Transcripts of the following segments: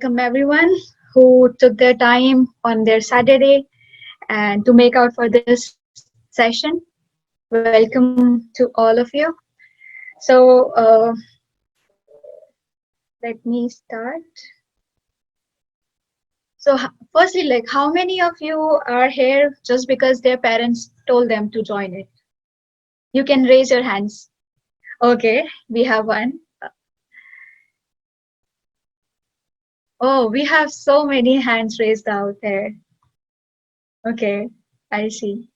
welcome everyone who took their time on their Saturday and to make out for this session. Welcome to all of you. So let me start. So firstly, like, how many of you are here just because their parents told them to join it? You can raise your hands. Okay, we have one. Oh, we have so many hands raised out there. Okay, I see.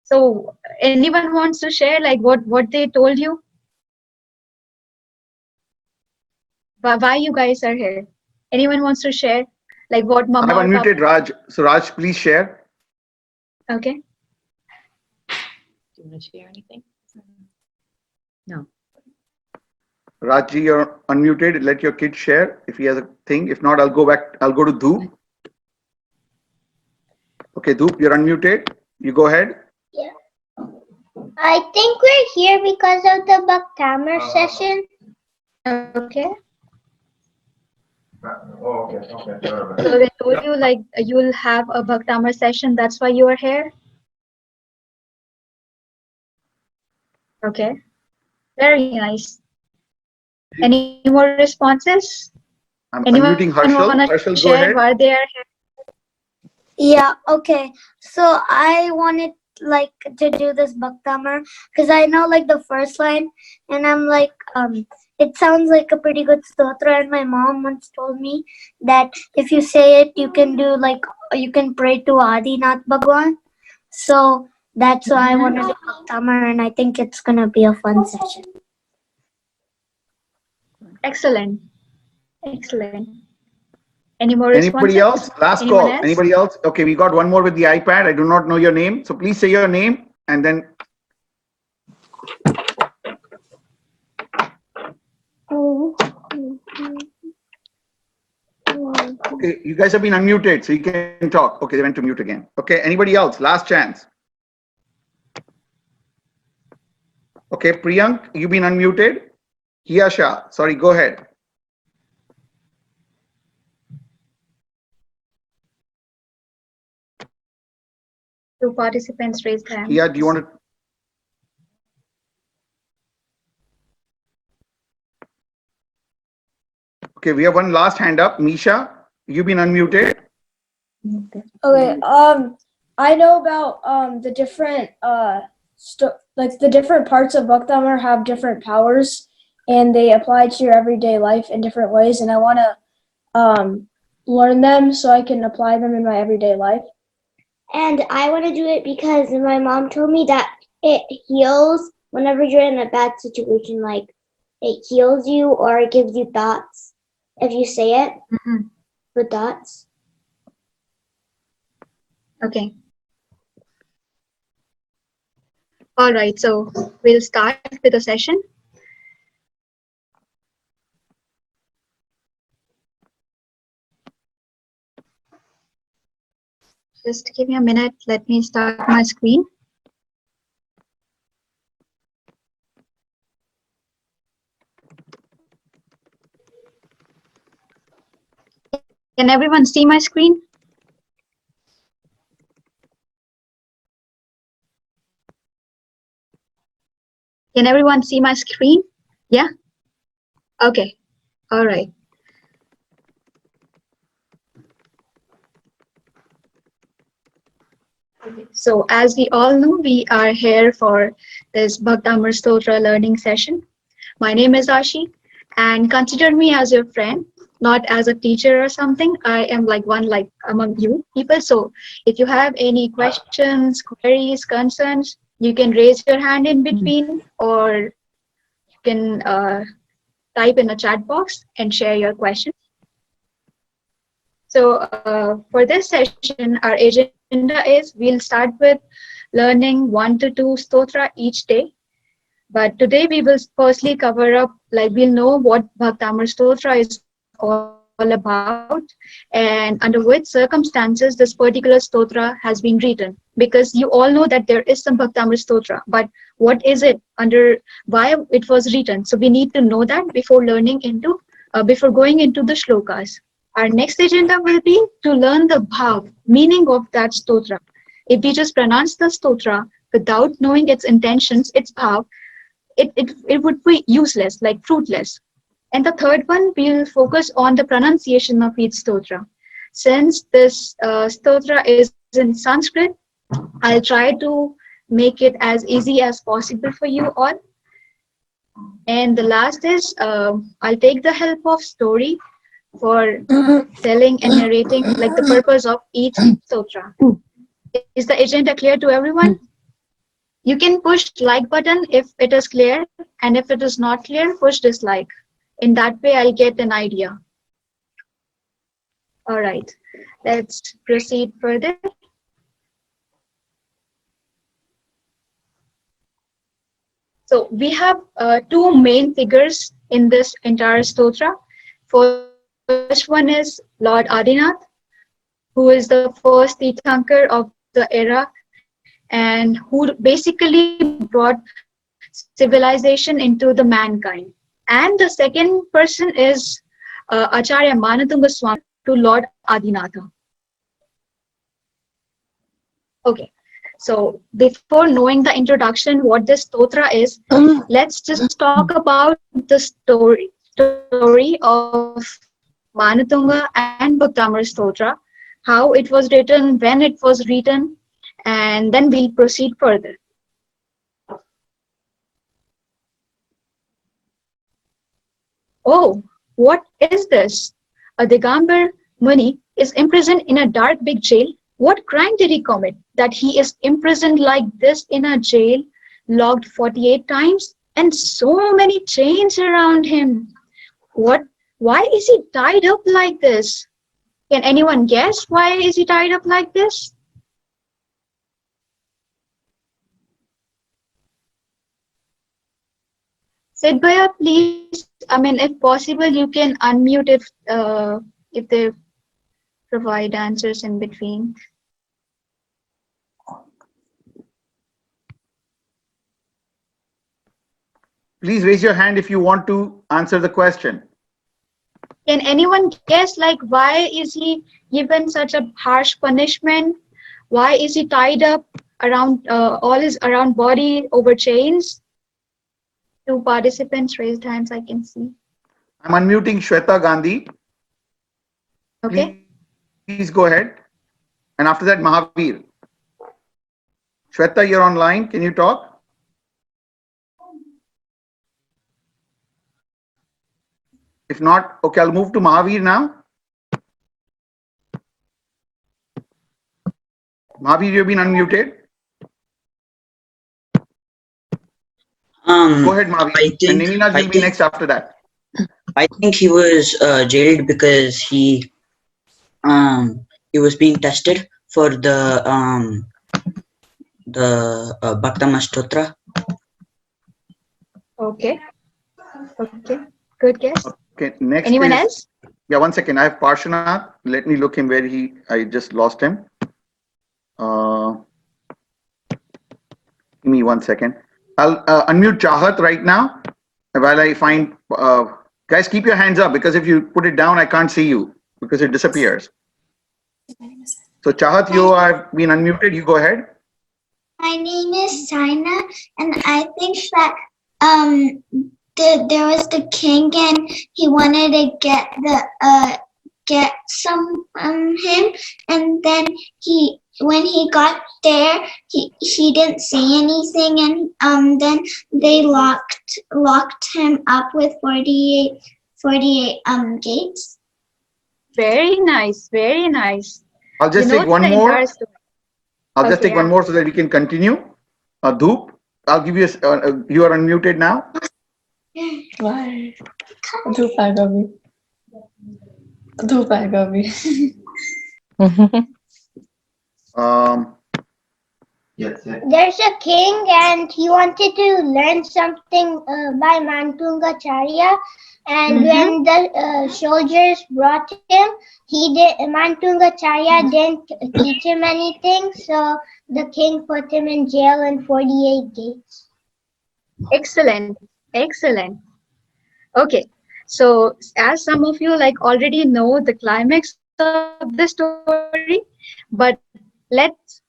So anyone wants to share like what they told you? Why you guys are here? Anyone wants to share like what mama I've or papa? unmuted Raj. So Raj, please share. Okay. Do you want to share anything? No. Rajji, you're unmuted. Let your kid share if he has a thing. If not, I'll go back. I'll go to Dhoop. Okay, Dhoop, you're unmuted. You go ahead. Yeah. I think we're here because of the Bhaktamar session. Okay. Oh, okay. So they told you like you'll have a Bhaktamar session. That's why you are here. Okay. Very nice. Any more responses? I'm Anyone unmuting Harshal. wanna Harshal, go share ahead. why they are here? Yeah, okay. So I wanted like to do this Bhaktamar because I know like the first line and I'm like it sounds like a pretty good stotra, and my mom once told me that if you say it you can do like you can pray to Adinath Bhagwan. So that's why I want to do Bhaktamar, and I think it's gonna be a fun session. Excellent. Excellent. Any more Anybody responses? else? Last Anyone call. else? Anybody else? Okay, we got one more with the iPad. I do not know your name. So please say your name and then. Okay, you guys have been unmuted, so you can talk. Okay, they went to mute again. Okay, anybody else? Last chance. Okay, Priyank, you've been unmuted. Hiyasha, sorry, go ahead. Two participants raised hands. Hiya, do you want to? Okay, we have one last hand up. Misha, you've been unmuted. Okay. I know about the different like the different parts of Bhaktamar have different powers, and they apply to your everyday life in different ways. And I want to learn them so I can apply them in my everyday life. And I want to do it because my mom told me that it heals whenever you're in a bad situation, like it heals you or it gives you thoughts if you say it with thoughts. Okay. All right, so we'll start with the session. Just give me a minute. Let me start my screen. Can everyone see my screen? Can everyone see my screen? Yeah? Okay. All right. So as we all know, we are here for this Bhaktamar Stotra learning session. My name is Aashi, and consider me as your friend, not as a teacher or something. I am like one like among you people. So if you have any questions, queries, concerns, you can raise your hand in between, or you can type in a chat box and share your question. So for this session, our agenda is we'll start with learning 1 to 2 stotra each day. But today we will firstly cover up, like we'll know what Bhaktamar Stotra is all about and under which circumstances this particular stotra has been written. Because you all know that there is some Bhaktamar Stotra, but what is it, under why it was written? So we need to know that before learning into before going into the shlokas. Our next agenda will be to learn the bhav, meaning of that stotra. If we just pronounce the stotra without knowing its intentions, its bhav, it would be useless, like fruitless. And the third one, we'll focus on the pronunciation of each stotra. Since this stotra is in Sanskrit, I'll try to make it as easy as possible for you all. And the last is, I'll take the help of story for telling and narrating like the purpose of each stotra. Is the agenda clear to everyone? You can push like button if it is clear, and if it is not clear, push dislike. In that way, I'll get an idea. All right, let's proceed further. So we have two main figures in this entire stotra. First one is Lord Adinath, who is the first Tirthankar of the era and who basically brought civilization into the mankind. And the second person is Acharya Manatunga Swami to Lord Adinatha. Okay, so before knowing the introduction, what this stotra is, let's just talk about the story of Manatunga and Bhaktamar Stotra, how it was written, when it was written, and then we'll proceed further. Oh, what is this? A Digambar Muni is imprisoned in a dark big jail. What crime did he commit that he is imprisoned like this in a jail, locked 48 times, and so many chains around him? Why is he tied up like this? Can anyone guess why is he tied up like this? Sidbaya, please, if possible, you can unmute if they provide answers in between. Please raise your hand if you want to answer the question. Can anyone guess, like, why is he given such a harsh punishment? Why is he tied up around all his around body over chains? Two participants raised hands, I can see. I'm unmuting Shweta Gandhi. Okay. Please go ahead. And after that, Mahavir. Shweta, you're online. Can you talk? If not, okay, I'll move to Mahavir now. Mahavir, you've been unmuted. Go ahead, Mahavir. And Neminaz will be next after that. I think he was jailed because he was being tested for the Bhaktamar Stotra. Okay. Okay. Good guess. Okay, next. Anyone else? Yeah, 1 second. I have Parshanath. Let me look him where I just lost him. Give me 1 second. I'll unmute Chahat right now while I find. Guys, keep your hands up because if you put it down, I can't see you because it disappears. So Chahat, you have been unmuted. You go ahead. My name is China, and I think that there was the king, and he wanted to get some him, and then when he got there, he didn't see anything, and then they locked him up with 48 gates. Very nice. Very nice. I'll just You know take one the more. entire story. I'll just Okay, take one more so that we can continue. Dhoop, I'll give you you are unmuted now. Why? धूप आएगा अभी धूप आएगा अभी Yes. There's a king, and he wanted to learn something by Mantungacharya. And when the soldiers brought him, Mantungacharya didn't teach him anything. So the king put him in jail in 48 gates. Excellent. Excellent. Okay. So as some of you like already know the climax of the story, but let's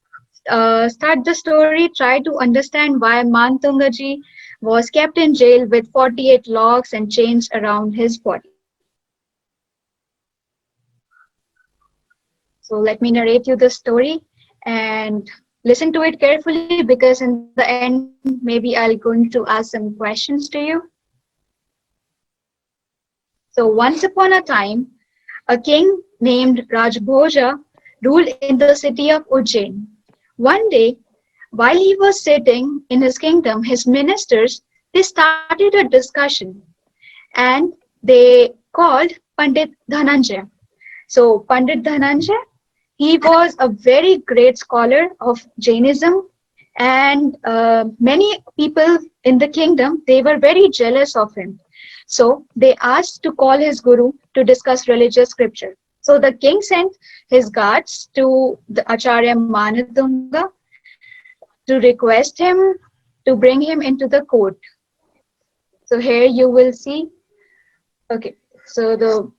start the story, try to understand why Mantungaji was kept in jail with 48 locks and chains around his body. So let me narrate you the story and listen to it carefully, because in the end, maybe I'll going to ask some questions to you. So once upon a time, a king named Rajbhoja ruled in the city of Ujjain. One day, while he was sitting in his kingdom, his ministers, they started a discussion, and they called Pandit Dhananjay. So Pandit Dhananjay, he was a very great scholar of Jainism, and many people in the kingdom, they were very jealous of him. So they asked to call his guru to discuss religious scripture. So the king sent his guards to the Acharya Manatunga to request him to bring him into the court. So here you will see, okay, so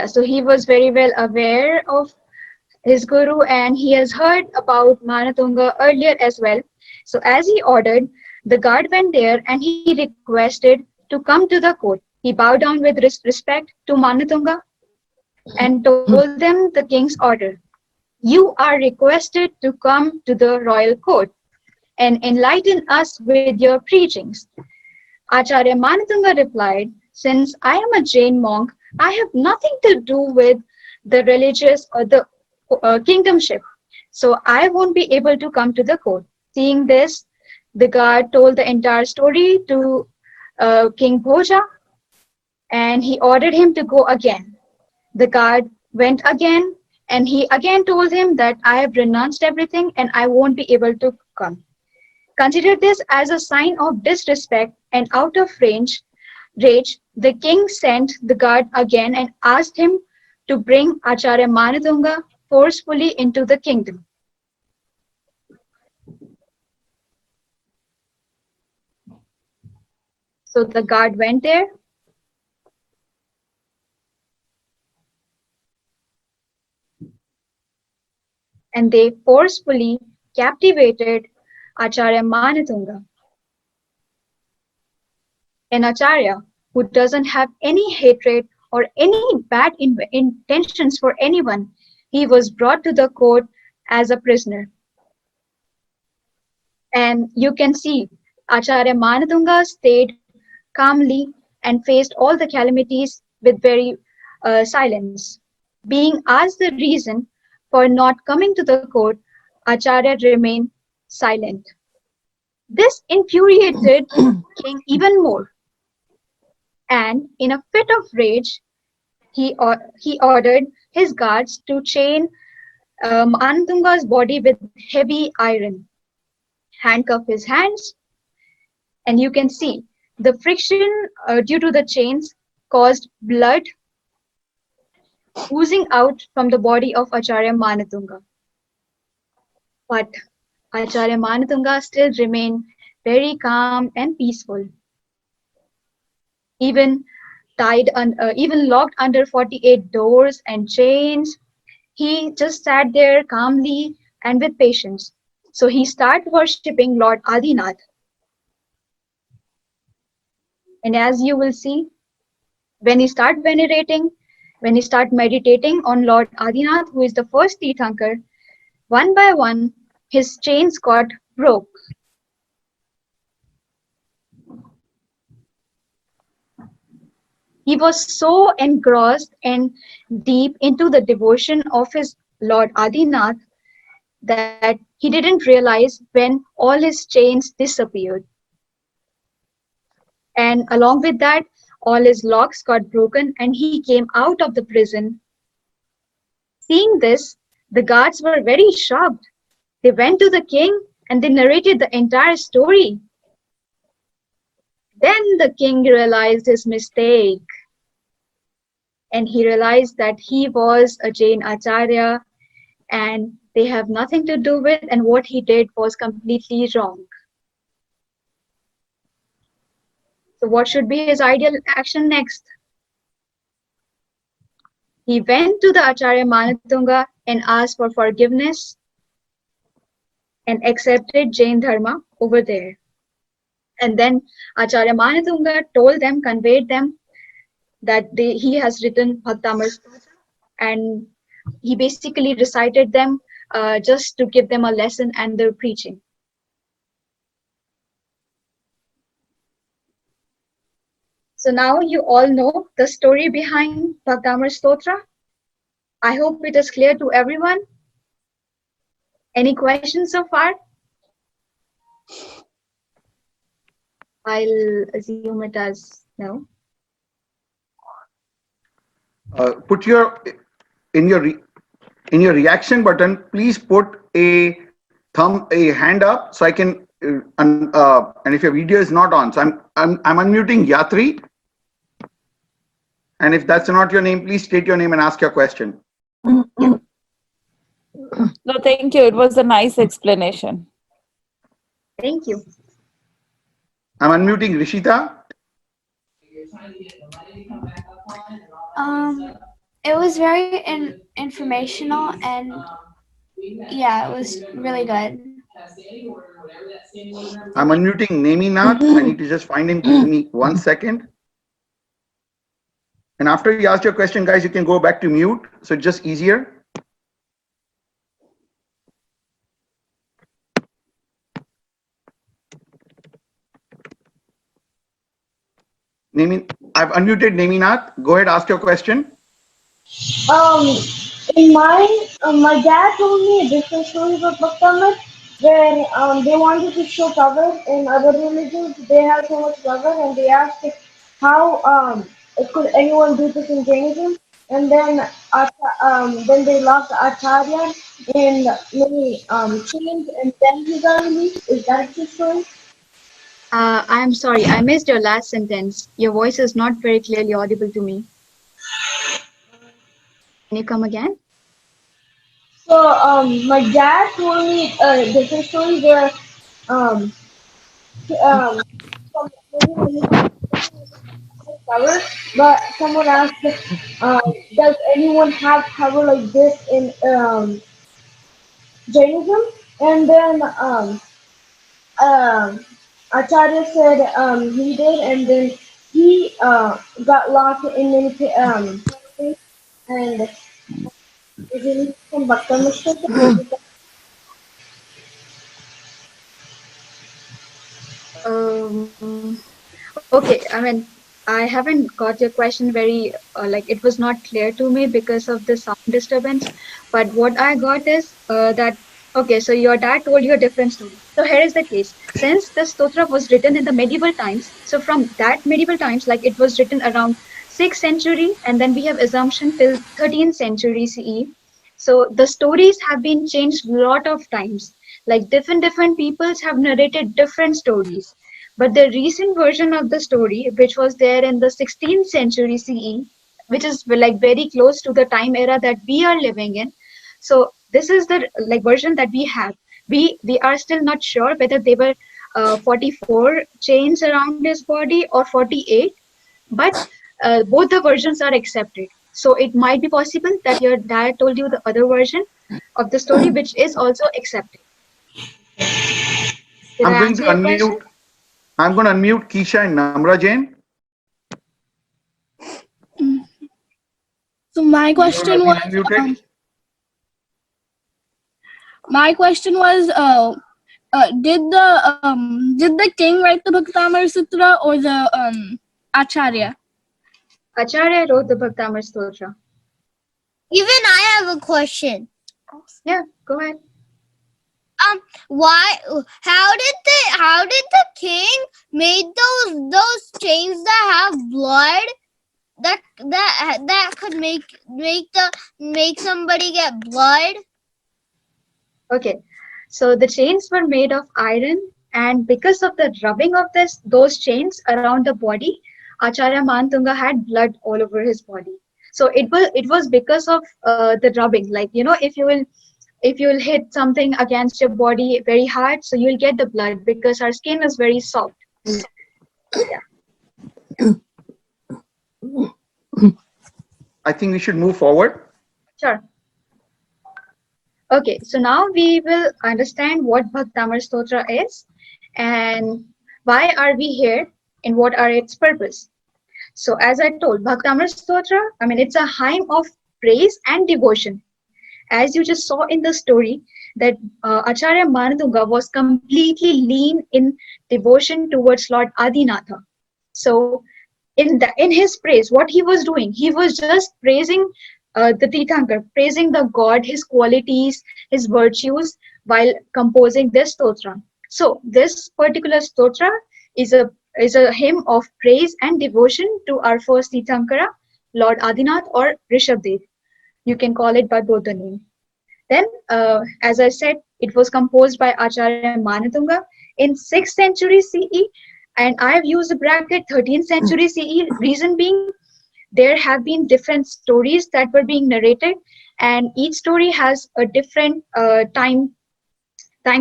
so he was very well aware of his guru, and he has heard about Manatunga earlier as well. So as he ordered, the guard went there and he requested to come to the court. He bowed down with respect to Manatunga and told them the king's order. You are requested to come to the royal court and enlighten us with your preachings. Acharya Manatunga replied, since I am a Jain monk, I have nothing to do with the religious or the kingdomship. So I won't be able to come to the court. Seeing this, the guard told the entire story to King Bhoja, and he ordered him to go again. The guard went again, and he again told him that I have renounced everything and I won't be able to come. Consider this as a sign of disrespect, and out of rage, the king sent the guard again and asked him to bring Acharya Manatunga forcefully into the kingdom. So the guard went there, and they forcefully captivated Acharya Manatunga. An Acharya who doesn't have any hatred or any bad intentions for anyone, he was brought to the court as a prisoner. And you can see Acharya Manatunga stayed calmly and faced all the calamities with very silence. Being asked the reason for not coming to the court, Acharya remained silent. This infuriated king even more, and in a fit of rage, he ordered his guards to chain Manatunga's body with heavy iron, handcuff his hands, and you can see the friction due to the chains caused blood oozing out from the body of Acharya Manatunga. But Acharya Manatunga still remained very calm and peaceful. Even even locked under 48 doors and chains, he just sat there calmly and with patience. So he started worshipping Lord Adinath. And as you will see, when he started meditating on Lord Adinath, who is the first Tirthankar, one by one, his chains got broke. He was so engrossed and deep into the devotion of his Lord Adinath that he didn't realize when all his chains disappeared. And along with that, all his locks got broken and he came out of the prison. Seeing this, the guards were very shocked. They went to the king and they narrated the entire story. Then the king realized his mistake. And he realized that he was a Jain Acharya and they have nothing to do with, and what he did was completely wrong. So what should be his ideal action next? He went to the Acharya Manatunga and asked for forgiveness and accepted Jain Dharma over there. And then Acharya Manatunga told them, conveyed them that he has written Bhaktamar Stotra, and he basically recited them just to give them a lesson and their preaching. So now you all know the story behind Bhaktamar Stotra. I hope it is clear to everyone. Any questions so far? I'll assume it as no. Put your in your reaction button. Please put a hand up so I can. And if your video is not on, so I'm unmuting Yatri. And if that's not your name, please state your name and ask your question. No, thank you. It was a nice explanation. Thank you. I'm unmuting Rishita. It was very informational, and yeah, it was really good. I'm unmuting Neminath. I need to just find him. Give me 1 second. And after you ask your question, guys, you can go back to mute. So it's just easier. I've unmuted Neminath. Go ahead, ask your question. In my dad told me a different story about Bhaktamar, where they wanted to show power in other religions. They have so much power, and they asked how could anyone do this in Jainism? And then they locked Acharya in many chains, and then he got released. Is that the story? I'm sorry, I missed your last sentence. Your voice is not very clearly audible to me. Can you come again? So my dad told me a different story where power, but someone asked, does anyone have power like this in Jainism? And then Acharya said he did, and then he got locked in many and is it from Bhaktamar Stotra? Okay, I mean, I haven't got your question very, like it was not clear to me because of the sound disturbance. But what I got is that, okay, so your dad told you a different story. So here is the case. Since the stotra was written in the medieval times, so from that medieval times, like it was written around 6th century, and then we have assumption till 13th century CE. So the stories have been changed a lot of times. Like different peoples have narrated different stories. But the recent version of the story, which was there in the 16th century CE, which is like very close to the time era that we are living in. So this is the like version that we have. We are still not sure whether they were 44 chains around his body or 48, but both the versions are accepted. So it might be possible that your dad told you the other version of the story, which is also accepted. Did I answer your question? I'm going to unmute Keisha and Namra Jain. So my question was, did the king write the Bhaktamar Sutra or the Acharya? Acharya wrote the Bhaktamar Stotra. Even I have a question. Yeah, go ahead. How did the king make those chains that have blood that could make somebody get blood? Okay, so the chains were made of iron, and because of the rubbing of those chains around the body, Acharya Mantunga had blood all over his body. So it was because of the rubbing. Like, you know, if you will hit something against your body very hard, so you'll get the blood because our skin is very soft. Yeah. I think we should move forward. Sure. Okay, so now we will understand what Bhaktamar Stotra is and why are we here and what are its purpose. So as I told, Bhaktamar Stotra, it's a hymn of praise and devotion. As you just saw in the story, that Acharya Manatunga was completely lean in devotion towards Lord Adinatha. So in his praise, what he was doing, he was just praising the Tirthankar, praising the God, his qualities, his virtues, while composing this stotra. So this particular stotra is a hymn of praise and devotion to our first Tirthankara, Lord Adinath or Rishabdev. You can call it by both the name. Then, as I said, it was composed by Acharya Manatunga in 6th century CE, and I've used the bracket 13th century CE. Reason being, there have been different stories that were being narrated, and each story has a different time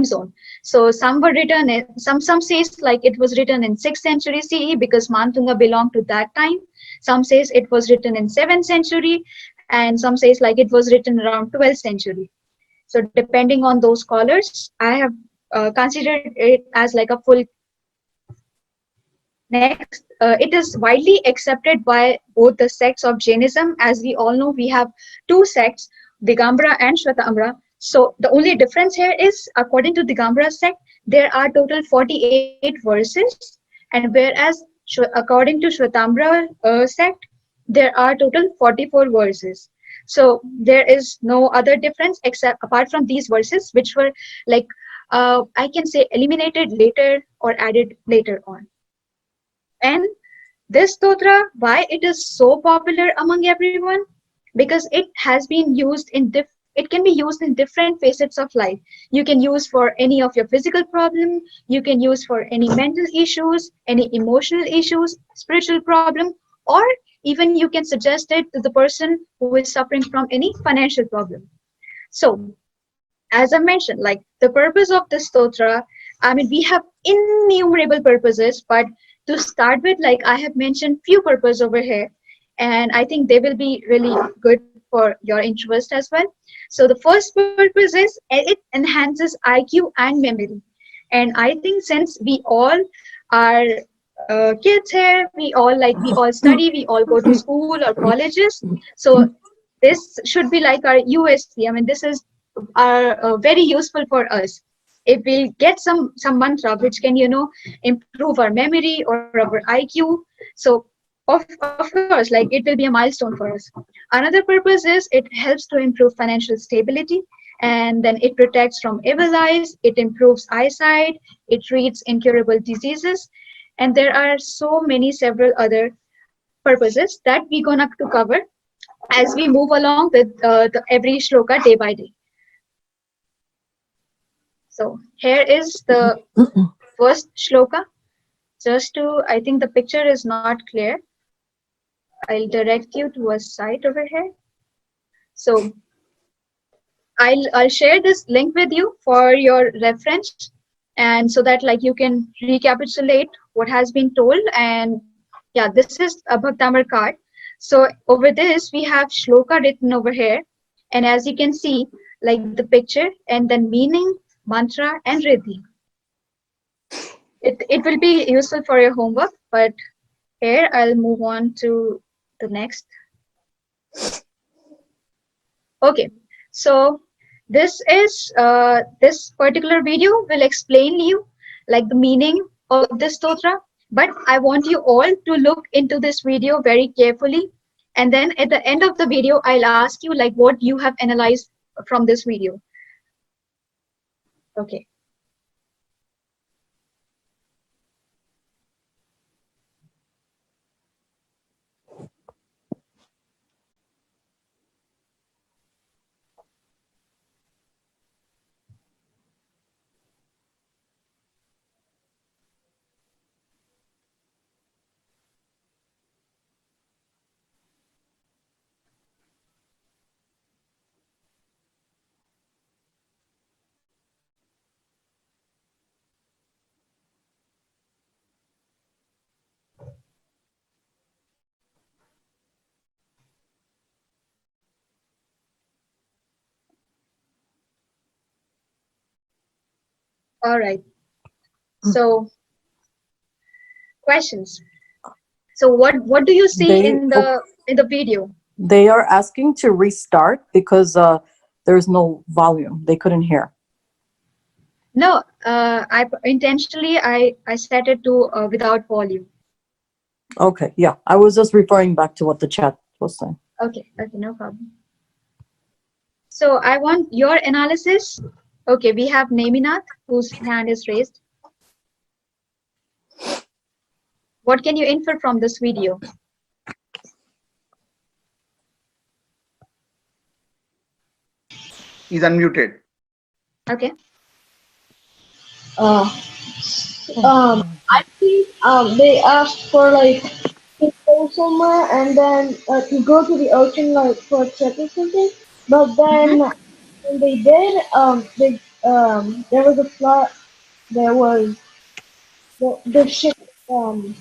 zone. So some were written in some says like it was written in 6th century CE because Manatunga belonged to that time. Some says it was written in 7th century, and some says like it was written around 12th century. So depending on those scholars, I have considered it as like a full. Next, it is widely accepted by both the sects of Jainism. As we all know, we have two sects, Digambara and Shwetambar. So the only difference here is, according to Digambara sect, there are total 48 verses, and whereas according to Shwetambar sect, there are total 44 verses. So there is no other difference except apart from these verses, which were like I can say eliminated later or added later on. And this stotra, why it is so popular among everyone? Because it has been used it can be used in different facets of life. You can use for any of your physical problem, you can use for any mental issues, any emotional issues, spiritual problem, or even you can suggest it to the person who is suffering from any financial problem. So as I mentioned, like the purpose of the stotra, we have innumerable purposes, but to start with, like I have mentioned few purposes over here, and I think they will be really good for your interest as well. So the first purpose is it enhances IQ and memory. And I think since we all are kids here, we all study, we all go to school or colleges. So this should be like our USP. This is are very useful for us. If we get some mantra which can improve our memory or our IQ, so of course like it will be a milestone for us. Another purpose is it helps to improve financial stability, and then it protects from evil eyes, it improves eyesight, it treats incurable diseases, and there are so many several other purposes that we're gonna to cover as we move along with every shloka day by day. So here is the first shloka. Just to, I think the picture is not clear. I'll direct you to a site over here. So I'll share this link with you for your reference, and so that like you can recapitulate what has been told. And yeah, this is a Bhaktamar card. So over this we have shloka written over here, and as you can see, like the picture and then meaning, mantra, and riddhi. It will be useful for your homework, but here I'll move on to the next. Okay, so this is this particular video will explain you like the meaning of this stotra, but I want you all to look into this video very carefully, and then at the end of the video I'll ask you like what you have analyzed from this video. Okay. All right. So, questions. So, what do you see They in the video? they are asking to restart because there's no volume. They couldn't hear. No, I intentionally I set it to without volume. Okay, yeah. I was just referring back to what the chat was saying. Okay, no problem. So I want your analysis. Okay, we have Neminath, whose hand is raised. What can you infer from this video? He's unmuted. Okay. I think they asked for like to go somewhere and then to go to the ocean like for a trip or something. But then when they did, there was a flood. There was the ship sunk,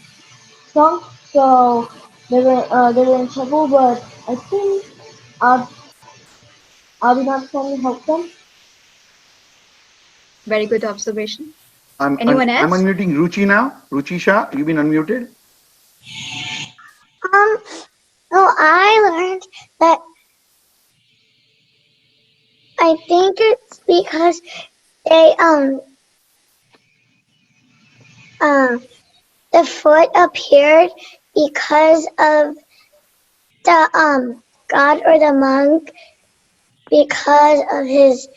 so they were in trouble. But I think Abhinav can help them. Very good observation. I'm Anyone else? unmuting Ruchi now. Ruchi Shah, you've been unmuted. No, I learned that I think it's because they the foot appeared because of the god or the monk, because of his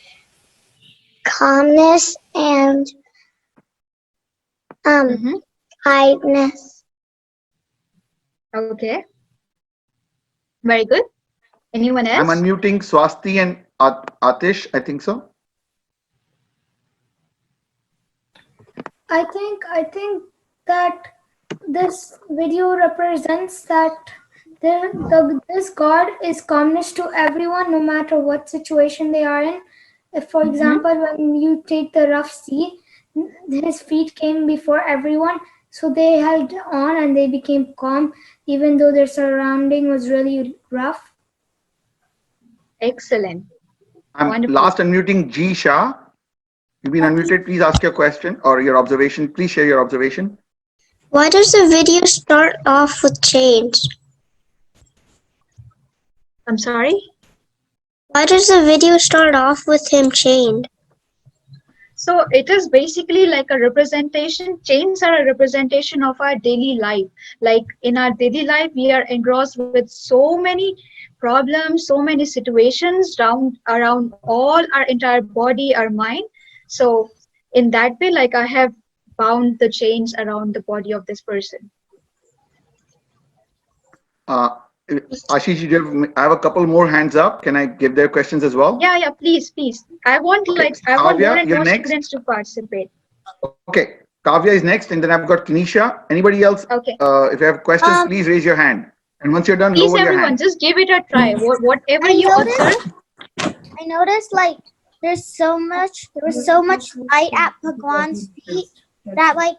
calmness and kindness. Okay. Very good. Anyone else? I'm unmuting Swasti and Atish, I think so. I think that this video represents that this God is calmness to everyone, no matter what situation they are in. If, for example, when you take the rough sea, his feet came before everyone, so they held on and they became calm, even though their surrounding was really rough. Excellent. I'm Wonderful. last unmuting G Shah. You've been unmuted. Please ask your question or your observation. Please share your observation. Why does the video start off with chains? I'm sorry? Why does the video start off with him chained? So it is basically like a representation. Chains are a representation of our daily life. Like in our daily life, we are engrossed with so many problems, so many situations around all our entire body, our mind. So in that way, like I have bound the chains around the body of this person. Ashish, I have a couple more hands up. Can I give their questions as well? Yeah, please. I want Okay. I want more Kavya, and you're more next. students to participate. Okay. Kavya is next, and then I've got Kinisha. Anybody else? Okay. If you have questions, please raise your hand. And once you're done, Please, lower your everyone, hand. just give it a try. Whatever you observe. I noticed like there was so much light at Bhagwan's feet that like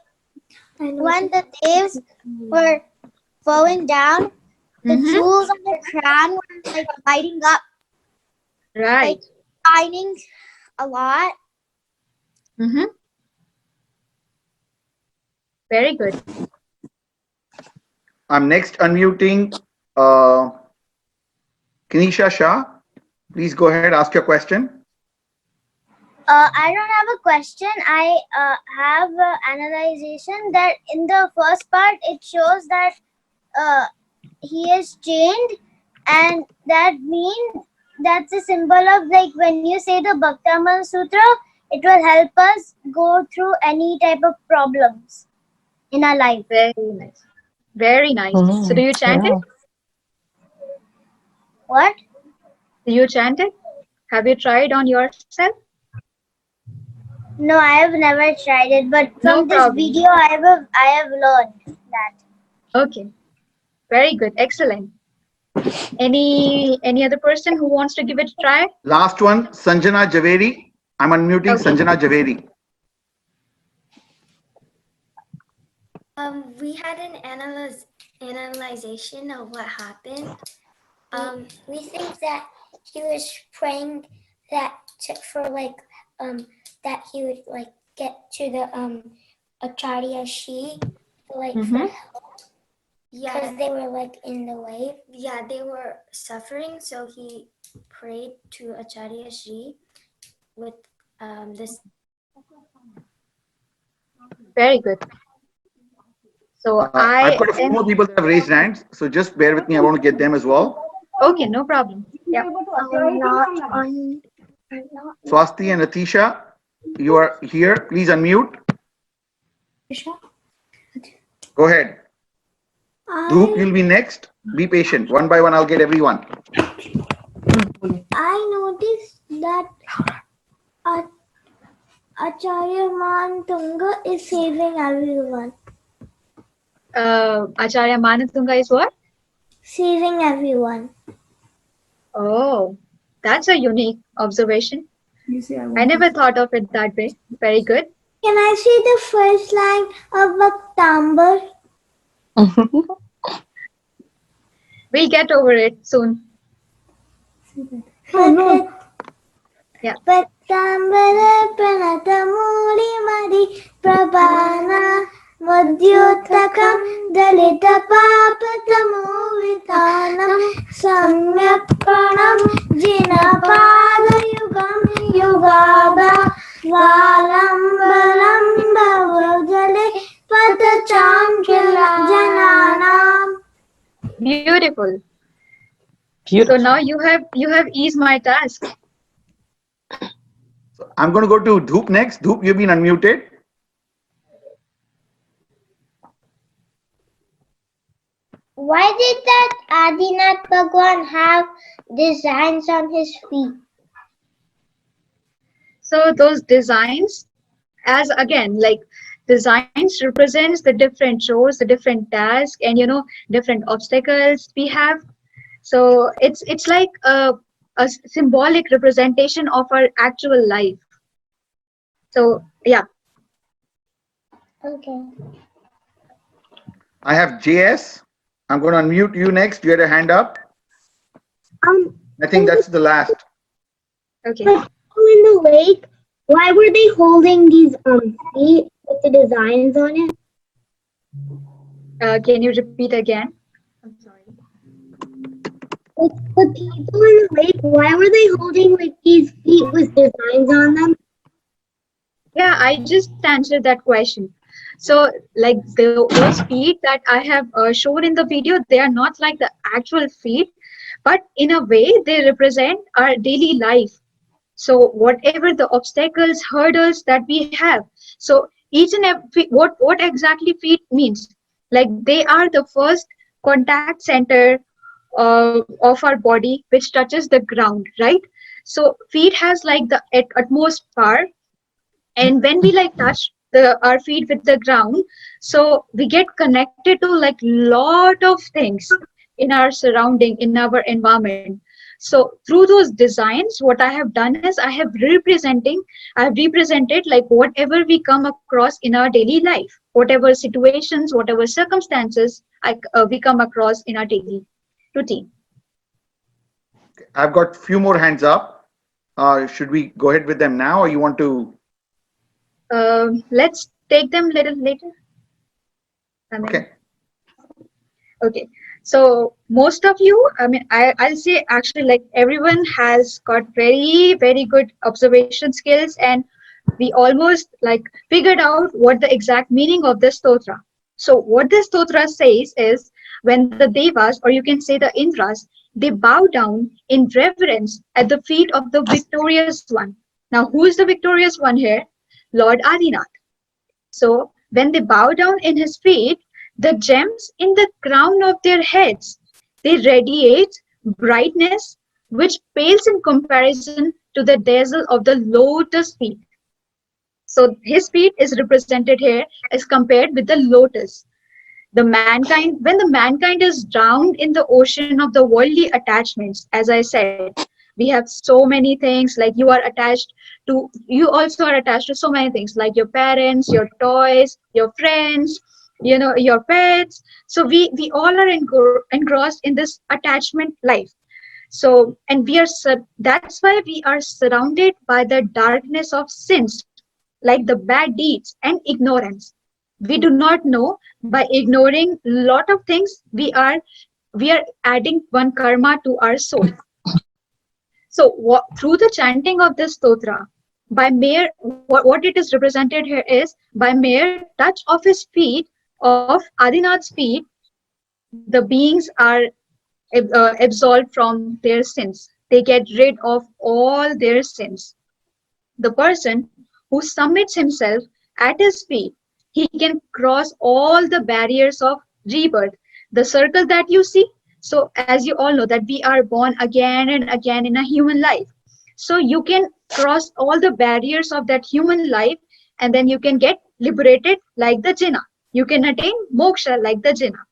when the waves were flowing down, the jewels on the crown were like lighting up, Right. like shining a lot. Very good. I'm next unmuting Kinisha Shah. Please go ahead, ask your question. I don't have a question. I have an analyzation that in the first part it shows that he is chained, and that means that's a symbol of like when you say the Bhaktamar Sutra, it will help us go through any type of problems in our life. Very nice. Very nice. So do you chant it? What? Do you chant it? Have you tried on yourself? No, I have never tried it, but No from this problem. video I have learned that. Okay. Very good. Excellent. Any other person who wants to give it a try? Last one, Sanjana Javeri. I'm unmuting Sanjana Javeri. We had an analyzation of what happened. We think that he was praying that for like that he would like get to the Acharya Shi, like for Mhm. help. Yeah, because they were like in the way. Yeah, they were suffering, so he prayed to Acharya Shi with this. Very good. So I've I got a few am more people that have raised hands, so just bear with me. I want to get them as well. okay. No problem. Yeah. I'm not on. I'm not. Swasti and Atisha, you are here. Please unmute. Go ahead. Dhoop, you'll be next. Be patient. One by one, I'll get everyone. I noticed that Acharya Man Tunga is saving everyone. Acharya Manatunga is what? Saving everyone. Oh, that's a unique observation. I never thought of it that way. Very good. Can I see the first line of Bhaktamar? We'll get over it soon. Okay. Yeah. Bhaktamara Pranata Muli Madi Prabhana Madhyutakam Dalita Papatamo Vitanam Samyak Pranam Jinapada Yugam Yugada Valambalam Bhavajale Patachandra Jananam. Beautiful. Beautiful. So now you have eased my task. So I'm going to go to Dhoop next. Dhoop, you've been unmuted. Why did that Adinath Bhagwan have designs on his feet? So those designs, as again, like designs represents the different chores, the different tasks, and different obstacles we have. So it's like a symbolic representation of our actual life. So yeah. Okay. I have JS. I'm going to unmute you next. You had a hand up. I think that's the last. Okay. In the lake, why were they holding these feet with the designs on it? Can you repeat again? I'm sorry. The people in the lake, why were they holding like these feet with designs on them? Yeah, I just answered that question. So, like those feet that I have shown in the video, they are not like the actual feet, but in a way they represent our daily life. So, whatever the obstacles, hurdles that we have, so each and every what exactly feet means, like they are the first contact center of our body which touches the ground, right? So, feet has like the utmost power, and when we like touch our feet with the ground, so we get connected to like lot of things in our surrounding, in our environment. So through those designs, what I have done is I have represented like whatever we come across in our daily life, whatever situations, whatever circumstances we come across in our daily routine. I've got a few more hands up. Should we go ahead with them now, or you want to? Let's take them little later. Okay. Okay. So most of you, I'll say actually like everyone has got very, very good observation skills, and we almost like figured out what the exact meaning of the stotra. So what the stotra says is when the devas, or you can say the Indras, they bow down in reverence at the feet of the victorious one. Now, who is the victorious one here? Lord Adinath. So when they bow down in his feet, the gems in the crown of their heads, they radiate brightness which pales in comparison to the dazzle of the lotus feet. So his feet is represented here as compared with the lotus. When the mankind is drowned in the ocean of the worldly attachments, as I said, we have so many things, like you also are attached to so many things, like your parents, your toys, your friends, your pets. So we all are engrossed in this attachment life. So, and that's why we are surrounded by the darkness of sins. like the bad deeds and ignorance. We do not know. By ignoring lot of things, we are adding one karma to our soul. So through the chanting of this stotra, by mere what it is represented here is by mere touch of his feet, of Adinath's feet, the beings are absolved from their sins. They get rid of all their sins. The person who submits himself at his feet, he can cross all the barriers of rebirth, the circle that you see. So as you all know that we are born again and again in a human life. So you can cross all the barriers of that human life, and then you can get liberated like the Jinnah. You can attain moksha like the Jinnah.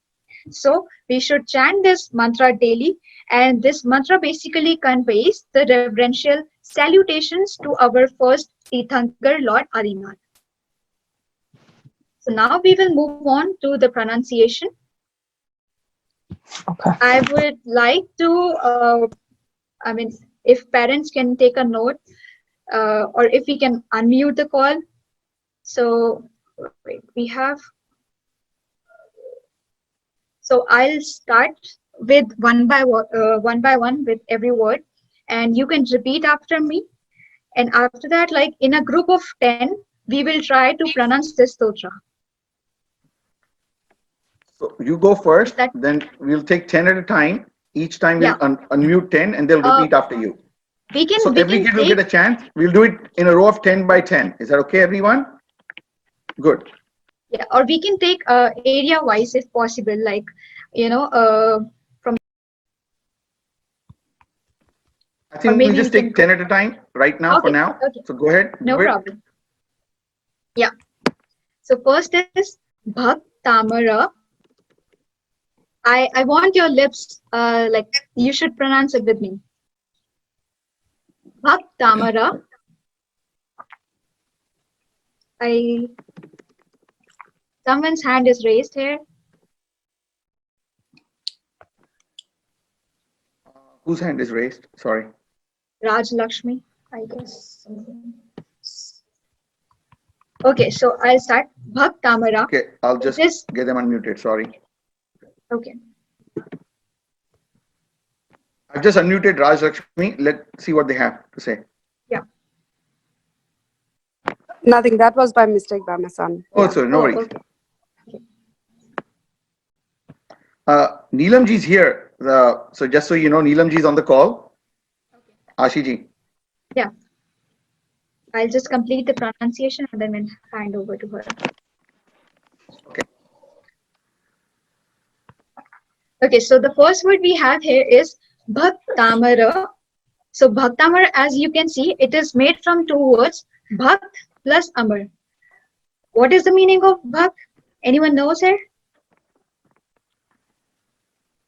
So we should chant this mantra daily, and this mantra basically conveys the reverential salutations to our first Tirthankar, Lord Adinath. So now we will move on to the pronunciation. Okay. I would like to, if parents can take a note, or if we can unmute the call. So wait, we have. So I'll start with one by one with every word, and you can repeat after me. And after that, like in a group of 10, we will try to pronounce this stotra. So you go first, then we'll take 10 at a time. Each time we'll unmute 10 and they'll repeat after you. So every kid will get a chance. We'll do it in a row of 10 by 10. Is that okay, everyone? Good. Yeah, or we can take area wise if possible, like, from. I think we'll just take 10 at a time right now for now. Okay. So go ahead. No problem. Yeah. So first is Bhaktamara. I want your lips, like you should pronounce it with me. Bhaktamara. Someone's hand is raised here. Whose hand is raised? Sorry. Raj Lakshmi, I guess. Okay, so I'll start. Bhaktamara. Okay, I'll just get them unmuted. Sorry. Okay. I've just unmuted Raj Lakshmi. Let's see what they have to say. Yeah. Nothing. That was by mistake by my son. Oh, sorry. No worries. Okay. Neelamji's here. So just so you know, Neelamji's on the call. Aashi ji. Yeah. I'll just complete the pronunciation and then we'll hand over to her. Okay. Okay, so the first word we have here is Bhaktamara. So Bhaktamara, as you can see, it is made from two words, Bhakt plus Amar. What is the meaning of Bhakt? Anyone knows here?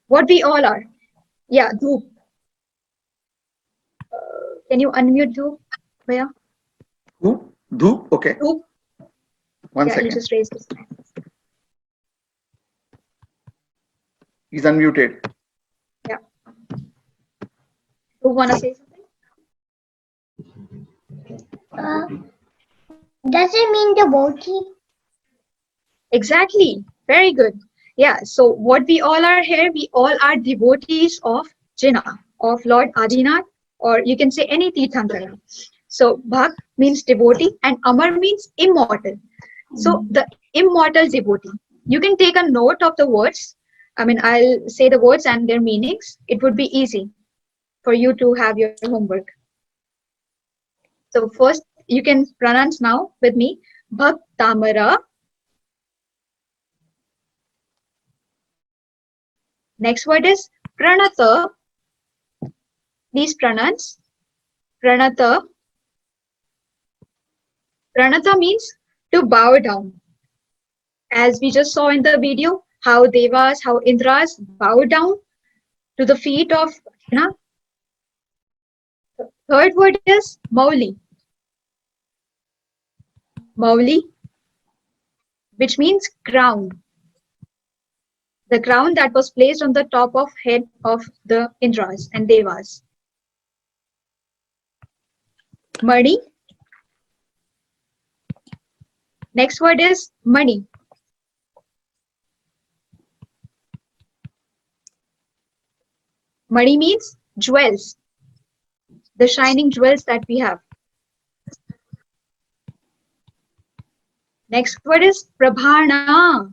What we all are. Yeah, Dhoop. Can you unmute Dhoop? Bhaiya? Who? Dhoop? Okay. Dhoop. One second. He just raised his hand. He's unmuted. Yeah. Who wanna say something? Does it mean devotee? Exactly. Very good. Yeah. So what we all are here, we all are devotees of Jinnah, of Lord Adinath, or you can say any Tirthankara. So Bhakt means devotee and Amar means immortal. So the immortal devotee. You can take a note of the words. I'll say the words and their meanings. It would be easy for you to have your homework. So first, you can pronounce now with me, Bhaktamara. Next word is Pranata. Please pronounce. Pranata. Pranata means to bow down. As we just saw in the video, how Devas, how Indras bow down to the feet of Jinnah. Third word is Mauli. Mauli, which means crown. The crown that was placed on the top of head of the Indras and Devas. Madi, Next word is Mani. Mani means jewels, the shining jewels that we have. Next word is Prabhana.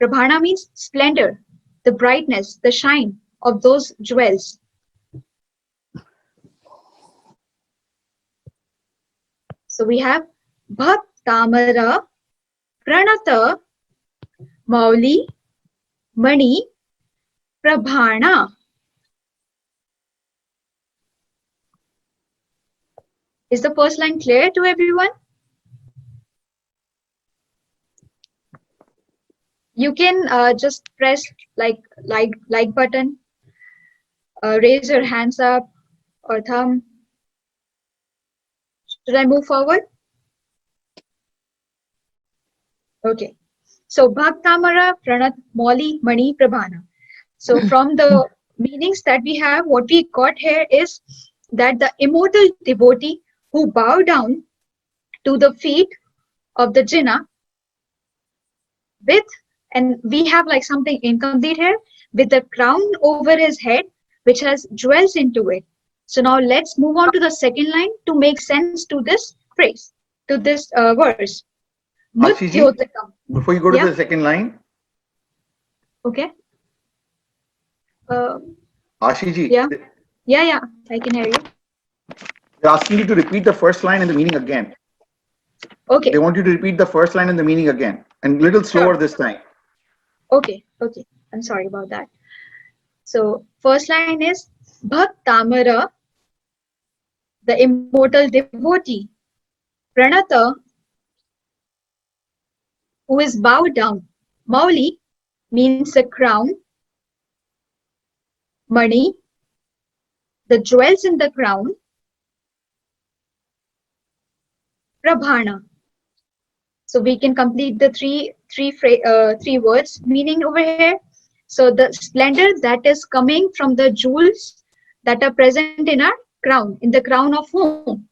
Prabhana means splendor, the brightness, the shine of those jewels. So we have Bhaktamara, Pranata, Mauli, Mani, Prabhana. Is the first line clear to everyone? You can just press like button, raise your hands up or thumb. Should I move forward? Okay. So Bhaktamara, Pranat, Mauli, Mani, Prabhana. So from the meanings that we have, what we got here is that the immortal devotee who bow down to the feet of the Jinnah with, and we have like something incomplete here, with the crown over his head which has jewels into it. So now let's move on to the second line to make sense to this phrase, to this verse. Ashi ji, Mudyotakam. before you go to Yeah. the second line, Okay. Ashi ji, Yeah. Yeah, I can hear you. they're asking you to repeat the first line and the meaning again. Okay. They want you to repeat the first line and the meaning again, and a little slower this time. Okay. I'm sorry about that. So first line is Bhaktamara, the immortal devotee. Pranata, who is bowed down. Mauli means a crown. Mani, the jewels in the crown. Prabhana. So we can complete the three words meaning over here. So the splendor that is coming from the jewels that are present in our crown. In the crown of whom?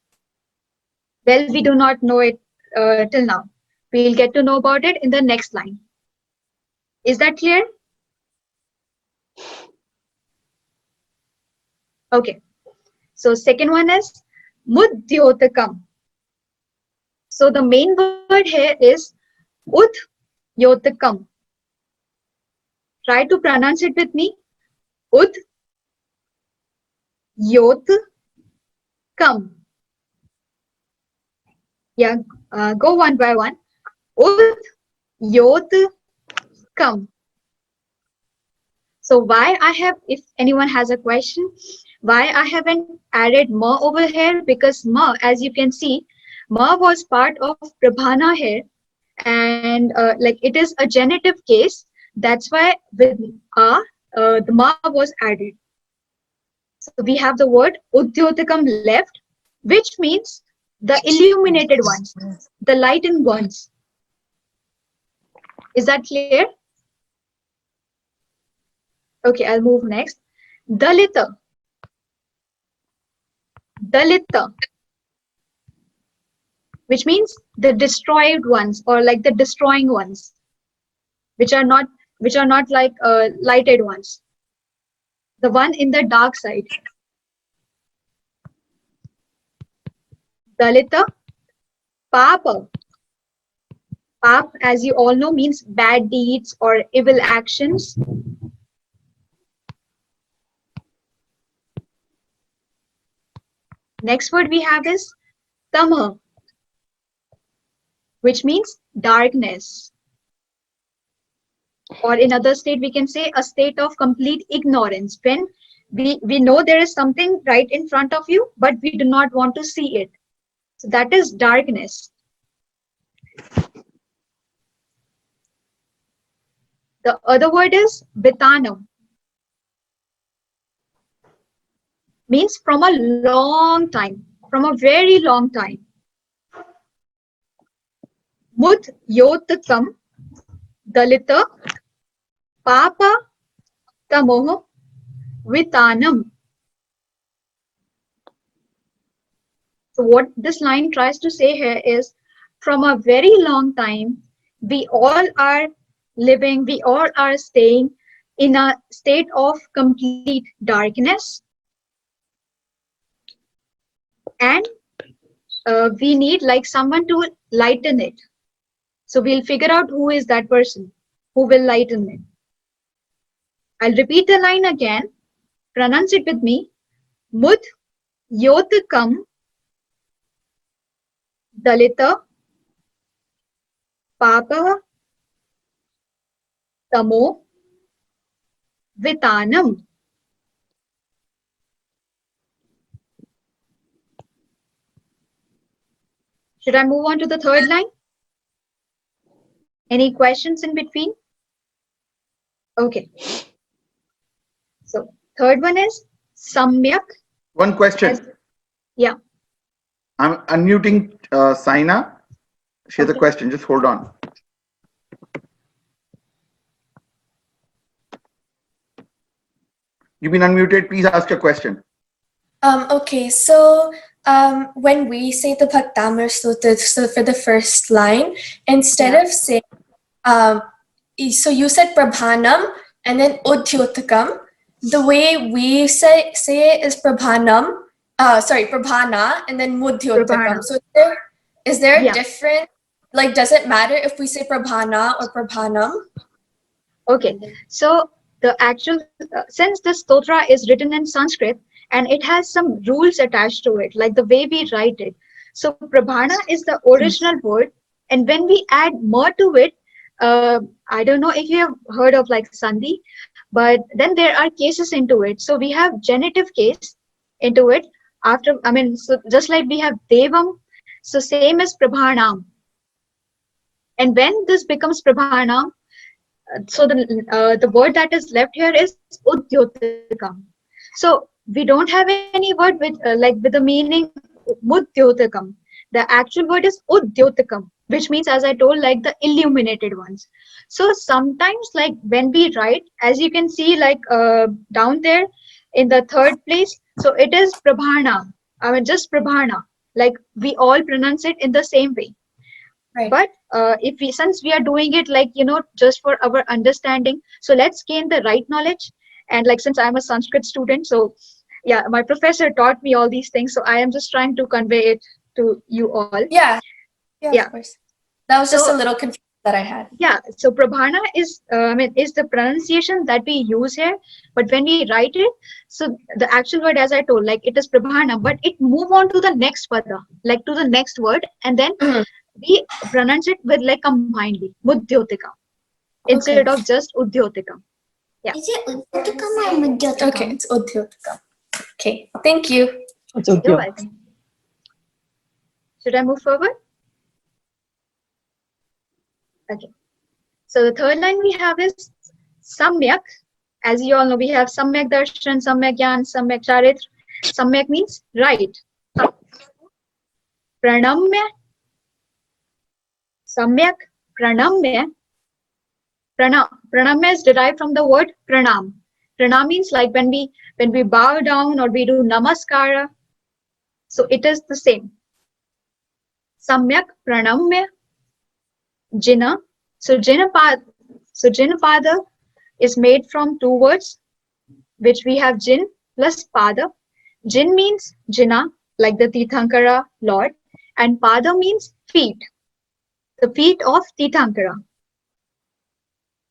Well, we do not know it till now. We'll get to know about it in the next line. Is that clear? Okay. So second one is Mudyotakam. So the main word here is Udyotakam. Try to pronounce it with me. Udyotakam. Yeah, go one by one. Udyotakam. So why I have, if anyone has a question, why I haven't added ma over here? Because ma, as you can see, ma was part of Prabhana here, and like it is a genitive case. That's why with the ma was added. So we have the word Udyotakam left, which means the illuminated ones, the lightened ones. Is that clear? Okay, I'll move next. Dalita. Dalita, which means the destroyed ones, or like the destroying ones, which are not like lighted ones. The one in the dark side. Dalita. Papa. Pap, as you all know, means bad deeds or evil actions. Next word we have is Tama, which means darkness. Or in other state, we can say a state of complete ignorance. When we know there is something right in front of you, but we do not want to see it. So that is darkness. The other word is Vitanam. Means from a long time, from a very long time. Mudyotakam, Dalita, Papa, Tamoho, Vitanam. So what this line tries to say here is from a very long time, we all are living, we all are staying in a state of complete darkness. And we need like someone to lighten it. So we'll figure out who is that person who will lighten it. I'll repeat the line again. Pronounce it with me. Mud yotakam dalita papa tamo vitanam. Should I move on to the third line? Any questions in between? Okay. So third one is samyak. One question. Yeah. I'm unmuting Saina. She has a question. Just hold on. You've been unmuted. Please ask your question. Okay, so when we say the Bhaktamar Stotra, so for the first line, instead of saying, so you said Prabhanam and then Udyotakam, the way we say it is Prabhanam, Prabhana and then Mudyotakam. So is there a different, like, does it matter if we say Prabhana or Prabhanam? Okay, so the actual, since the stotra is written in Sanskrit and it has some rules attached to it, like the way we write it. So Prabhana is the original word, and when we add more to it, I don't know if you have heard of like Sandhi, but then there are cases into it. So we have genitive case into it after, I mean, so just like we have Devam, so same as Prabhanam. And when this becomes Prabhanam, so the word that is left here is Udyotakam. So we don't have any word with with the meaning Mudyotakam. The actual word is Udyotakam, which means, as I told, like the illuminated ones. So sometimes, like when we write, as you can see, like down there in the third place, so it is Prabhana. I mean, just Prabhana. Like we all pronounce it in the same way. Right. But since we are doing it like, just for our understanding, so let's gain the right knowledge. And like, since I'm a Sanskrit student, so yeah, my professor taught me all these things. So I am just trying to convey it to you all. Yeah, of course. That was just a little confusion that I had. Yeah, so Prabhana is, is the pronunciation that we use here. But when we write it, so the actual word, as I told, like it is Prabhana, but it move on to the next pada, like to the next word, and then we pronounce it with like combinedly, Mudyotika, instead of just Udyotika. Yeah. Is it Udyotakam or Mudyotakam? Okay, it's Udyotakam. Okay, thank you. You're welcome. Should I move forward? Okay. So the third line we have is Samyak. As you all know, we have Samyak Darshan, Samyak Gyan, Samyak Charitra. Samyak means right. Pranamya. Samyak Pranamya. Pranamya is derived from the word Pranam. Pranam means like when we bow down or we do Namaskara. So it is the same. Samyak Pranamya. Jina. So Jinapada is made from two words, which we have Jin plus Pada. Jin means Jina, like the Tirthankara Lord, and Pada means feet, the feet of Tirthankara.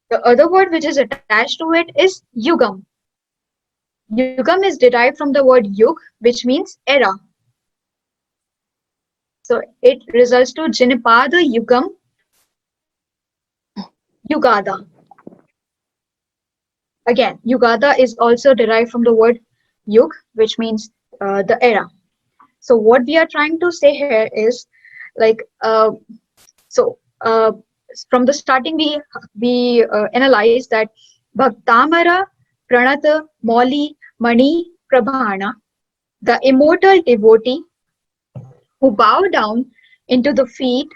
The other word which is attached to it is Yugam. Yugam is derived from the word Yug, which means era. So it results to Jinapada Yugam Yugada. Again, Yugada is also derived from the word Yug, which means the era. So what we are trying to say here is like, from the starting we analyze that Bhaktamara Pranata Mauli Mani Prabhana, the immortal devotee who bow down into the feet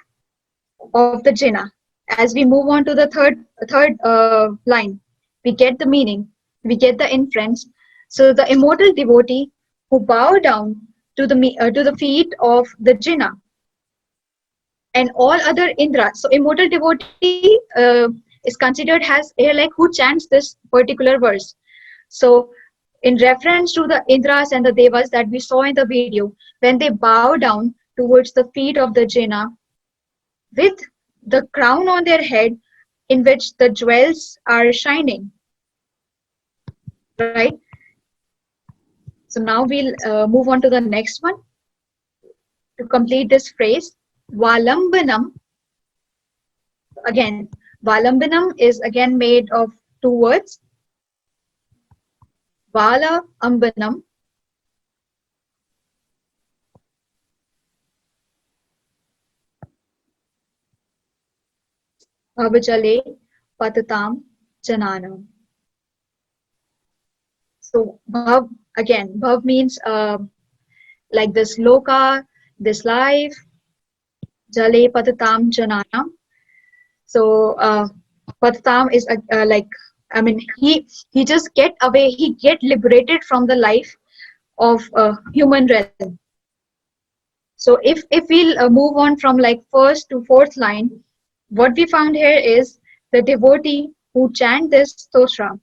of the Jina. As we move on to the third line, we get the meaning, we get the inference. So the immortal devotee who bow down to the feet of the Jina. and all other Indras. So immortal devotee is considered as like who chants this particular verse. So in reference to the Indras and the Devas that we saw in the video, when they bow down towards the feet of the Jaina with the crown on their head in which the jewels are shining, right? So now we'll move on to the next one. To complete this phrase, Valambanam. Again, Valambanam is again made of two words. Vala Ambanam. Bhavajale Patatam Jananam. So Bhav, again, Bhav means like this loka, this life. Jale Patatam Jananam. So Patatam is like, I mean, he just get away, he get liberated from the life of human realm. So if we'll move on from like first to fourth line, what we found here is the devotee who chant this stotra,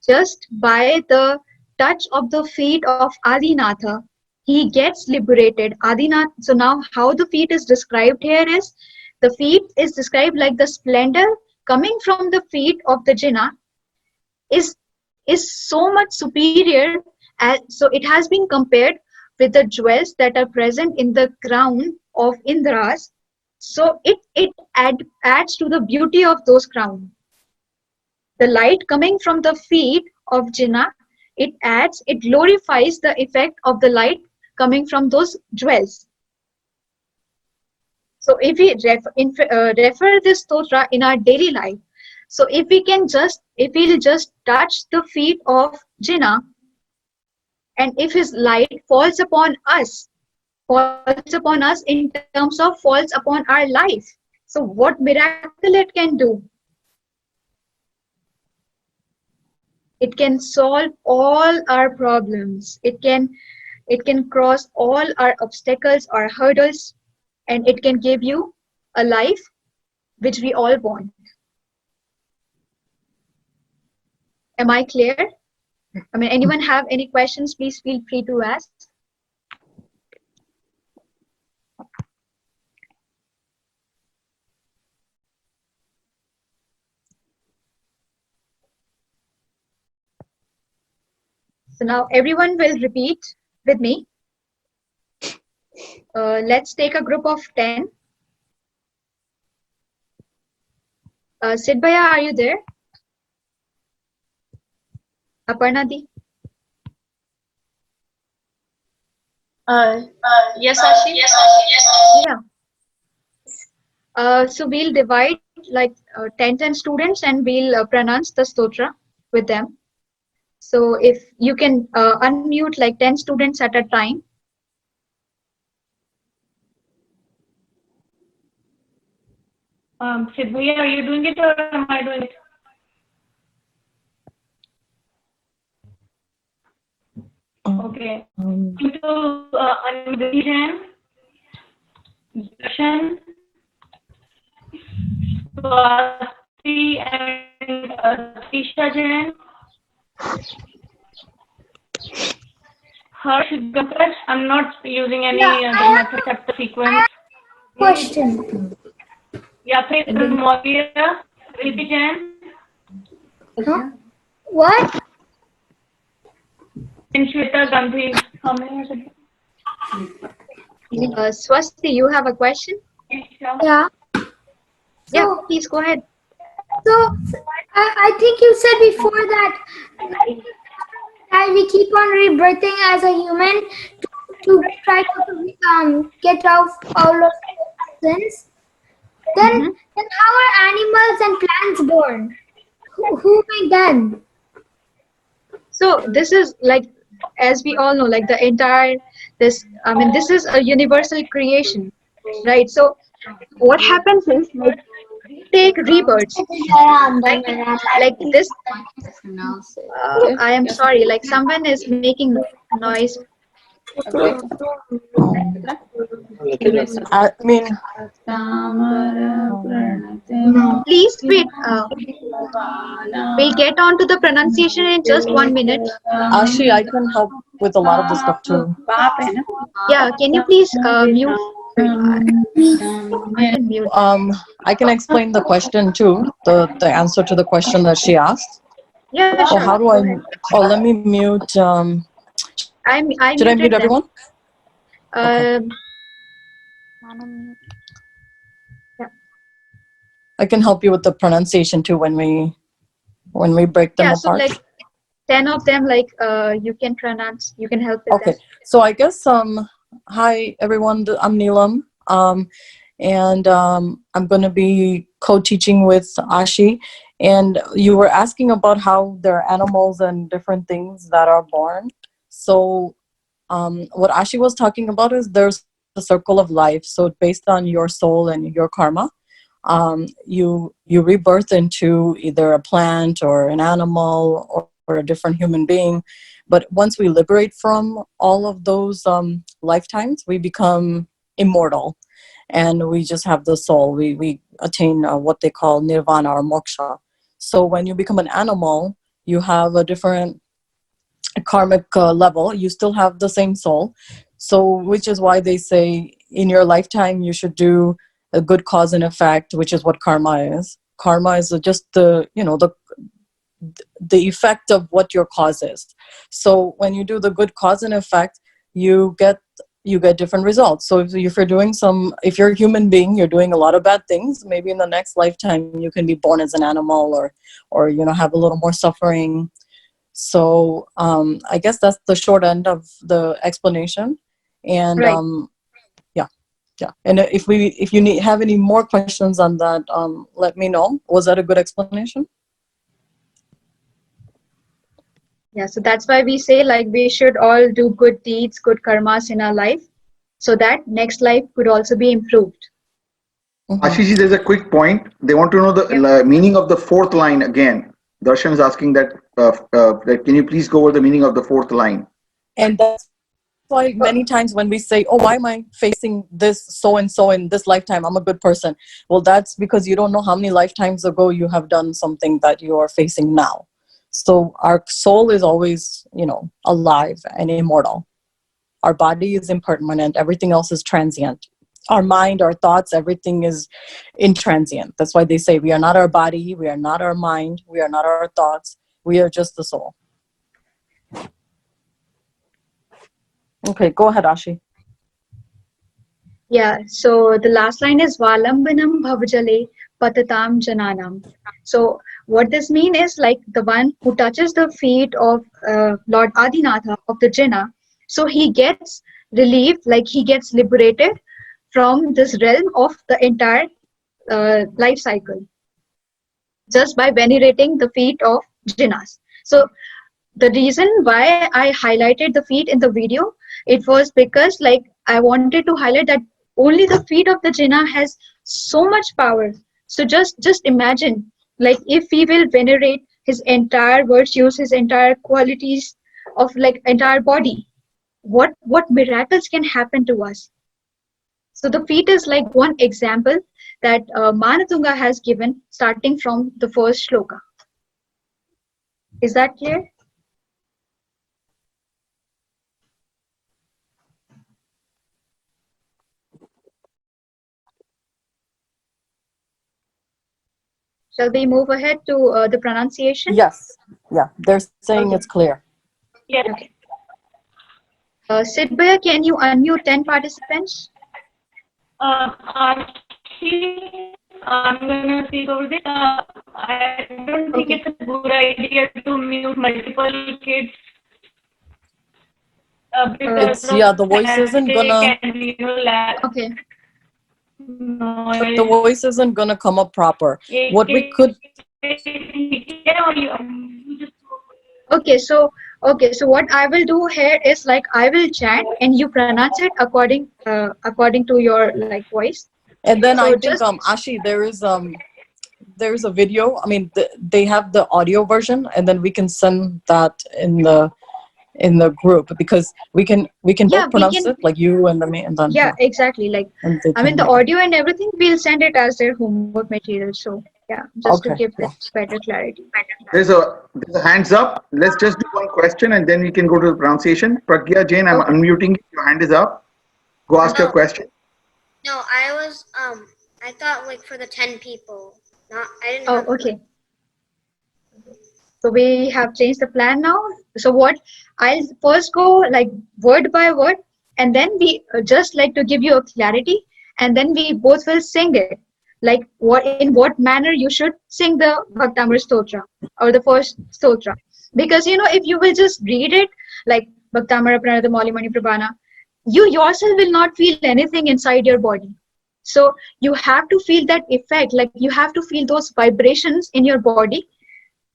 just by the touch of the feet of Adinatha, he gets liberated. Adinath. So now how the feet is described here is, the feet is described like the splendor coming from the feet of the Jaina is so much superior. So it has been compared with the jewels that are present in the crown of Indras. So it adds to the beauty of those crowns. The light coming from the feet of Jaina, it glorifies the effect of the light coming from those jewels. So if we refer this stotra in our daily life, so if we'll just touch the feet of Jaina, and if his light falls upon us in terms of falls upon our life, so what miracle it can do? It can solve all our problems. It can cross all our obstacles or hurdles, and it can give you a life which we all want. Am I clear? I mean, anyone have any questions, please feel free to ask. So now everyone will repeat with me. Let's take a group of 10. Sidbhaya, are you there? Aparna di? Yes, Aashi. Yeah. So we'll divide like 10 students and we'll pronounce the stotra with them. So if you can unmute like 10 students at a time. Sidbhaya, are you doing it or am I doing it? Okay. To unmute Jain, Darshan, Swati and Tisha Jain, Harsh Gankar. I'm not using any other method except the sequence. Question. Yeah, please, Maurya, Riddhi Jain. Huh? What? And Shweta Gandhi. How many are there? Swasti, you have a question? Yeah. Yeah, please go ahead. So I think you said before that we keep on rebirthing as a human to try to get out all of sins. Then how are animals and plants born? Who made them? So this is like, as we all know, like the entire this is a universal creation, right? So what happens is, like, we take rebirths like this. I am sorry, like someone is making noise. I mean, Please wait. We'll get on to the pronunciation in just 1 minute. Aashi, I can help with a lot of this stuff too. Yeah, can you please mute? I can mute. I can explain the question too, the answer to the question that she asked. Yeah, Oh, sure. how do Go I? ahead. Oh, let me mute. I Should I muted mute them. everyone? Yeah. I can help you with the pronunciation too when we break them Yeah, so apart. like 10 of them, like you can pronounce, you can help with Okay, them. so I guess hi everyone, I'm Neelam, and I'm going to be co-teaching with Aashi, and you were asking about how there are animals and different things that are born. So what Aashi was talking about is there's a circle of life. So based on your soul and your karma, you rebirth into either a plant or an animal or a different human being. But once we liberate from all of those lifetimes, we become immortal, and we just have the soul. We attain what they call nirvana or moksha. So when you become an animal, you have a different karmic level. You still have the same soul. So which is why they say in your lifetime you should do a good cause and effect, which is what karma is. Karma is just the effect of what your cause is. So when you do the good cause and effect, you get different results. So if you're a human being, you're doing a lot of bad things, maybe in the next lifetime you can be born as an animal or have a little more suffering. So I guess that's the short end of the explanation. And right. Yeah. And if you have any more questions on that, let me know. Was that a good explanation? Yeah, so that's why we say like we should all do good deeds, good karmas in our life, so that next life could also be improved. Ashish, there's a quick point. They want to know the meaning of the fourth line again. Darshan is asking that, can you please go over the meaning of the fourth line? And that's why many times when we say, oh, why am I facing this so-and-so in this lifetime? I'm a good person. Well, that's because you don't know how many lifetimes ago you have done something that you are facing now. So our soul is always, alive and immortal. Our body is impermanent. Everything else is transient. Our mind, our thoughts, everything is intransient. That's why they say we are not our body, we are not our mind, we are not our thoughts, we are just the soul. Okay, go ahead, Aashi. Yeah, so the last line is Valambanam Bhavjale Patatam Jananam. So what this means is like the one who touches the feet of Lord Adinatha of the Jina, so he gets relieved, like he gets liberated from this realm of the entire life cycle just by venerating the feet of Jinas. So the reason why I highlighted the feet in the video, it was because like I wanted to highlight that only the feet of the Jinnah has so much power. So just imagine, like if we will venerate his entire virtues, his entire qualities of like entire body, what miracles can happen to us. So the feet is like one example that Manatunga has given starting from the first shloka. Is that clear? Shall we move ahead to the pronunciation? Yes. Yeah, they're saying it's clear. Yes. Okay. Sidbaya, can you unmute 10 participants? Actually, I'm going to speak over this. I don't think it's a good idea to mute multiple kids. Because the voice isn't gonna. Okay. The voice isn't gonna come up proper. What we could. Okay, so what I will do here is like I will chant and you pronounce it according to your like voice. And then so I think Aashi, there is a video. I mean, they have the audio version, and then we can send that in in the group, because we can Yeah, both pronounce it, like you and me, and then yeah, exactly. Like, and they I mean, can the make it. audio and everything, we'll send it as their homework material. So, yeah, just to Okay, give yeah. it better clarity. There's a hands up. Let's just do one question and then we can go to the pronunciation. Pragya Jain, I'm Okay. unmuting you. Your hand is up. Go ask your No. question. No, I thought like for the 10 people. I didn't Oh, have. okay. So we have changed the plan now. So what I'll first go like word by word, and then we just like to give you a clarity, and then we both will sing it. Like in what manner you should sing the Bhaktamar Stotra or the first Stotra. Because if you will just read it like Bhaktamara Pranata Mauli Mani Prabhana, you yourself will not feel anything inside your body. So you have to feel that effect, like you have to feel those vibrations in your body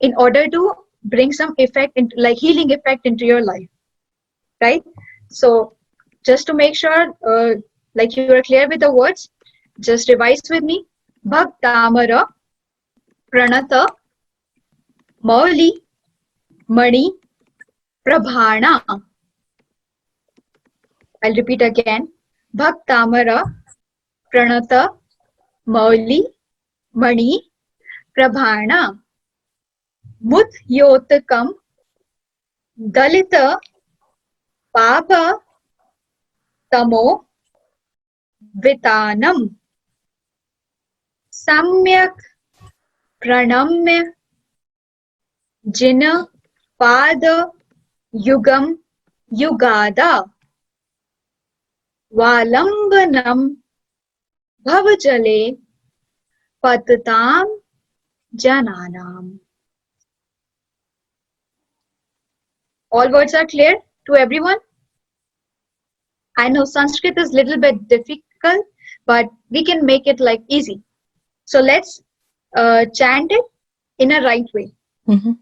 in order to bring some effect into like healing effect into your life, right? So just to make sure like you are clear with the words, just revise with me. Bhaktamara Pranata Mauli Mani Prabhana. I'll repeat again. Bhaktamara Pranata Mauli Mani Prabhana. Mudyotakam Dalita Papa Tamo Vitanam. Samyak Pranamya Jina Pada Yugam Yugada. Valambanam Bhavajale Patatam Jananam. All words are clear to everyone? I know Sanskrit is a little bit difficult, but we can make it like easy. So let's chant it in a right way. Mm-hmm.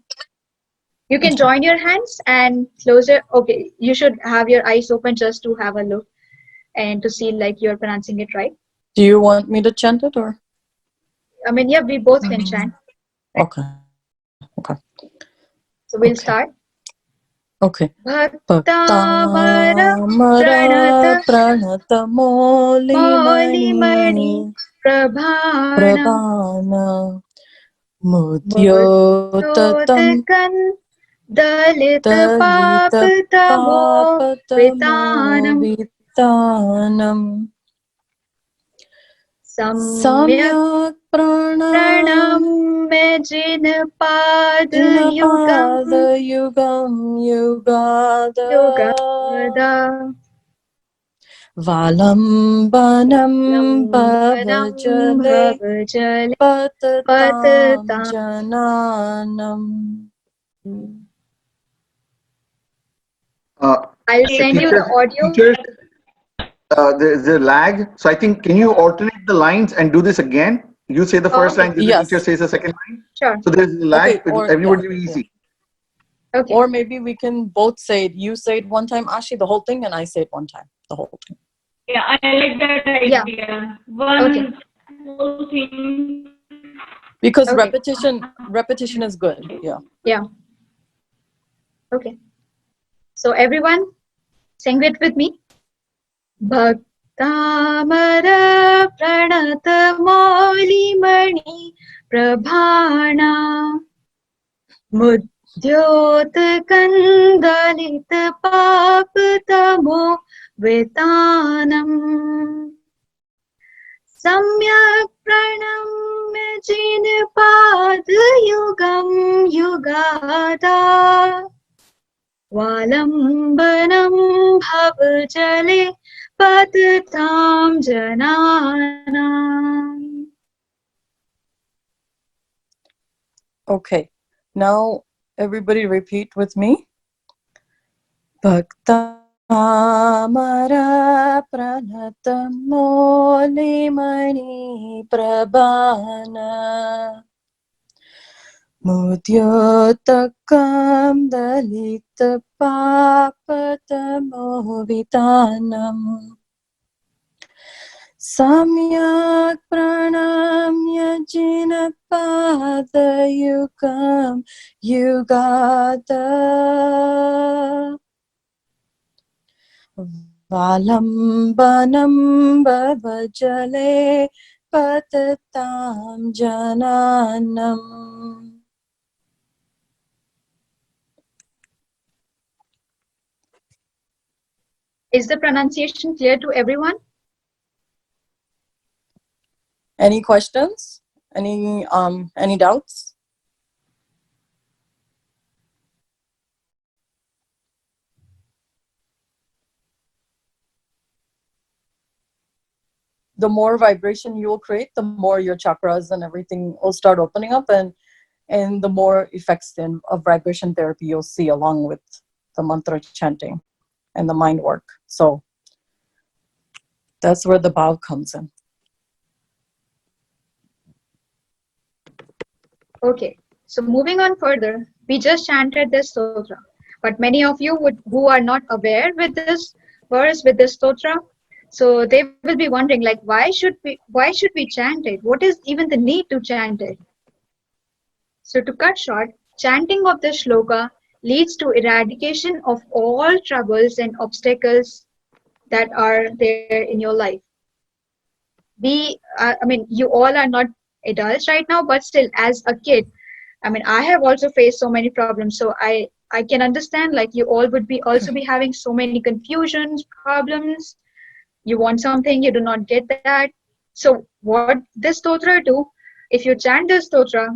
You can join your hands and close it. Okay, you should have your eyes open just to have a look and to see like you're pronouncing it right. Do you want me to chant it, or? I mean, yeah, we both can chant. Okay. So we'll start. Okay. Bhaktamara Bhaktamara Pranata Mauli Mani Prabhana Mudyotatam Mudyotakan Dalit Dalita Papatamo Papatamo Vitanam Vitanam Samyak Samyak Pranam Pranam Jin Pada Yugam Pada Yugam Yugada Yugada Valambanam Lambanam Bhavajale Bhavajale Patatam Patatam. Jananam. I'll send you the audio. Teachers, there's a lag. So I think, can you alternate the lines and do this again? You say the first Okay. line, then the teacher says the second line. Sure. So there's a lag. Okay, or Everybody will be easy. Okay. Or maybe we can both say it. You say it one time, Aashi, the whole thing, and I say it one time, the whole thing. Yeah, I like that idea. Yeah. One whole thing. Because Okay. repetition is good. Yeah. Yeah. Okay. So everyone, sing it with me. Bhaktamara Pranata Mauli Mani Prabhana Mudyotakan Dalit Papatamo Vitanam Samyak Pranamya Jin Pada Yugam Yugada Valambanam Bhavajale Patatam Jananam. Okay. Now everybody repeat with me. Bhaktamara Pranata Mauli Mani Prabhana Mudyotakam Dalita Papatamo Vitanam Samyak Pranamya Jinapada Yugam Yugada Valambanam bhavajale patatam jananam. Is the pronunciation clear to everyone? Any questions? Any doubts? The more vibration you will create, the more your chakras and everything will start opening up, and the more effects of vibration therapy you'll see along with the mantra chanting and the mind work. So that's where the bhav comes in. Okay, so moving on further, we just chanted this stotra, but many of you who are not aware with this verse, with this stotra, so they will be wondering like, why should we chant it? What is even the need to chant it? So to cut short, chanting of this shloka leads to eradication of all troubles and obstacles that are there in your life. You all are not adults right now, but still as a kid, I have also faced so many problems, so I can understand like you all would be also be having so many confusions, problems. You want something, you do not get that. So what this stotra do, if you chant this stotra,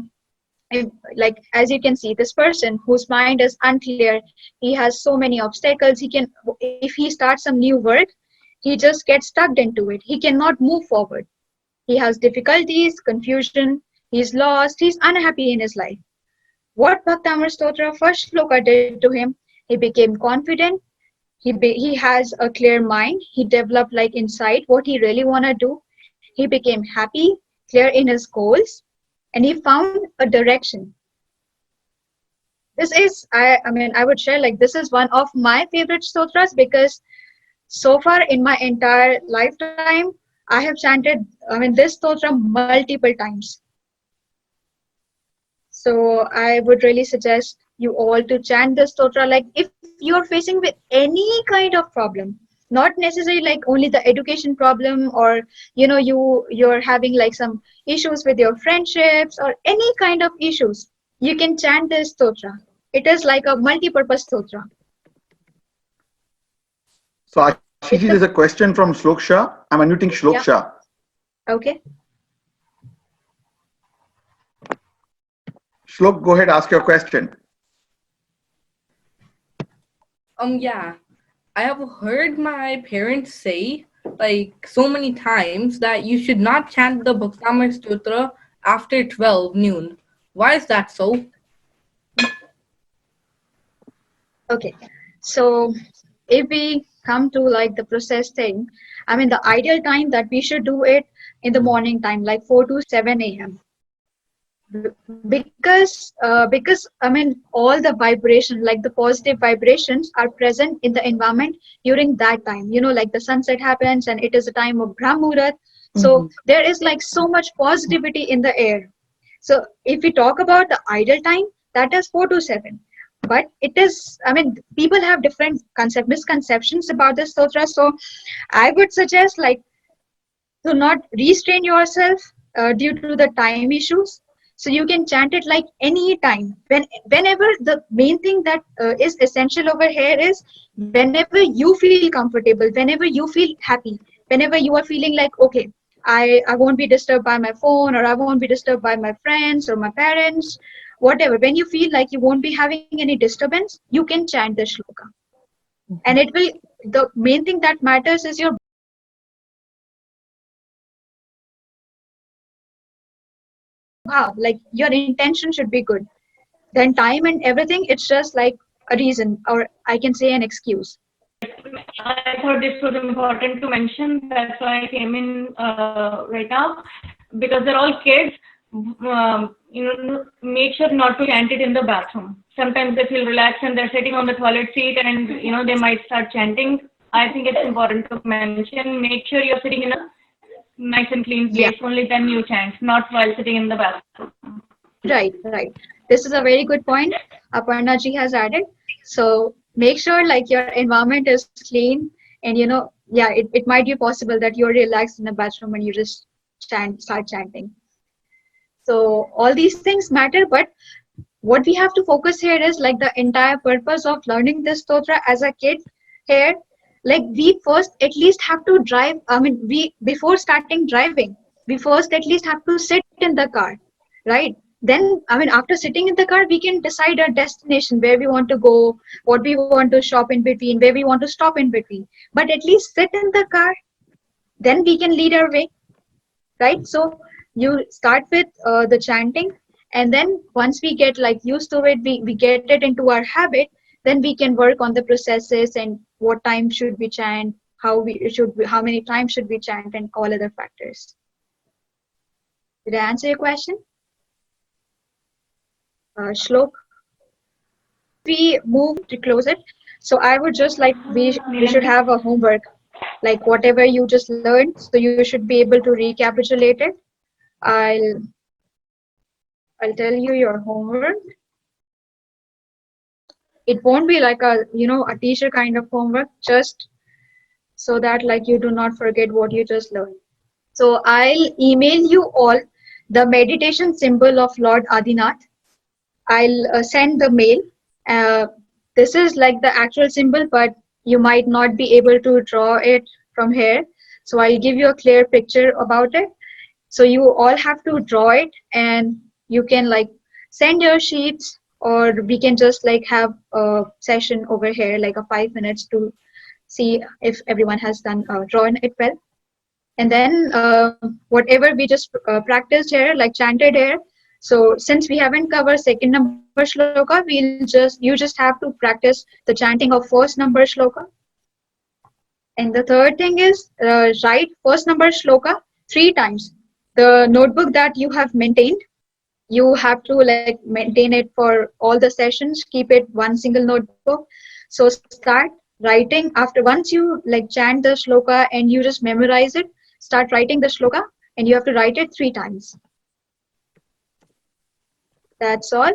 like as you can see, this person whose mind is unclear, he has so many obstacles, if he starts some new work, he just gets stuck into it, he cannot move forward. He has difficulties, confusion, he's lost, he's unhappy in his life. What Bhaktamar Stotra first shloka did to him, he became confident, he has a clear mind, he developed like insight what he really want to do, he became happy, clear in his goals, and he found a direction. This is, I would share like this is one of my favorite stotras because so far in my entire lifetime, I have chanted this stotra multiple times. So I would really suggest you all to chant this stotra. Like if you're facing with any kind of problem, not necessarily like only the education problem, or you're having like some issues with your friendships or any kind of issues, you can chant this stotra. It is like a multi-purpose stotra. So Ashiji, there's a question from Shlok Shah. I'm unmuting Shlok Shah. Okay. Shlok, go ahead, ask your question. Yeah, I have heard my parents say like so many times that you should not chant the Bhaktamar Stotra after 12 noon. Why is that so? Okay, so if we come to like the process thing, the ideal time that we should do it in the morning time, like 4 to 7 a.m. Because all the vibration, like the positive vibrations are present in the environment during that time, like the sunset happens and it is a time of Brahmurat. So there is like so much positivity in the air. So if we talk about the ideal time, that is 4 to 7. But it is, people have different misconceptions about this stotra. So I would suggest like to not restrain yourself due to the time issues. So you can chant it like any time, whenever. The main thing that is essential over here is whenever you feel comfortable, whenever you feel happy, whenever you are feeling like, okay, I won't be disturbed by my phone, or I won't be disturbed by my friends or my parents, whatever. When you feel like you won't be having any disturbance, you can chant the shloka. And it will, the main thing that matters is your like your intention should be good. Then time and everything, it's just like a reason, or I can say an excuse. I thought this was important to mention. That's why I came in right now, because they're all kids. Make sure not to chant it in the bathroom. Sometimes they feel relaxed and they're sitting on the toilet seat, and they might start chanting. I think it's important to mention. Make sure you're sitting in a nice and clean place. Only then you chant, not while sitting in the bathroom. Right. This is a very good point Aparna ji has added. So make sure like your environment is clean And it might be possible that you're relaxed in a bathroom and you just start chanting. So all these things matter, but what we have to focus here is like the entire purpose of learning this stotra as a kid here. Like we first at least have to drive. I mean, before starting driving, we first at least have to sit in the car, right? Then, I mean, after sitting in the car, we can decide our destination, where we want to go, what we want to shop in between, where we want to stop in between. But at least sit in the car, then we can lead our way, right? So you start with the chanting, and then once we get like used to it, we get it into our habit, then we can work on the processes and what time should we chant, how many times should we chant, and all other factors. Did I answer your question? Shlok, we move to close it. So I would just like, we should have a homework, like whatever you just learned, so you should be able to recapitulate it. I'll tell you your homework. It won't be like a teacher kind of homework, just so that like you do not forget what you just learned. So I'll email you all the meditation symbol of Lord Adinath. I'll send the mail. This is like the actual symbol, but you might not be able to draw it from here. So I'll give you a clear picture about it. So you all have to draw it, and you can like send your sheets, or we can just like have a session over here, like a 5 minutes to see if everyone has drawn it well. And then whatever we just practiced here, like chanted here. So since we haven't covered second number shloka, you just have to practice the chanting of first number shloka. And the third thing is write first number shloka 3 times. The notebook that you have maintained, you have to like maintain it for all the sessions, keep it one single notebook. So start writing once you like chant the shloka and you just memorize it, start writing the shloka, and you have to write it 3 times. That's all.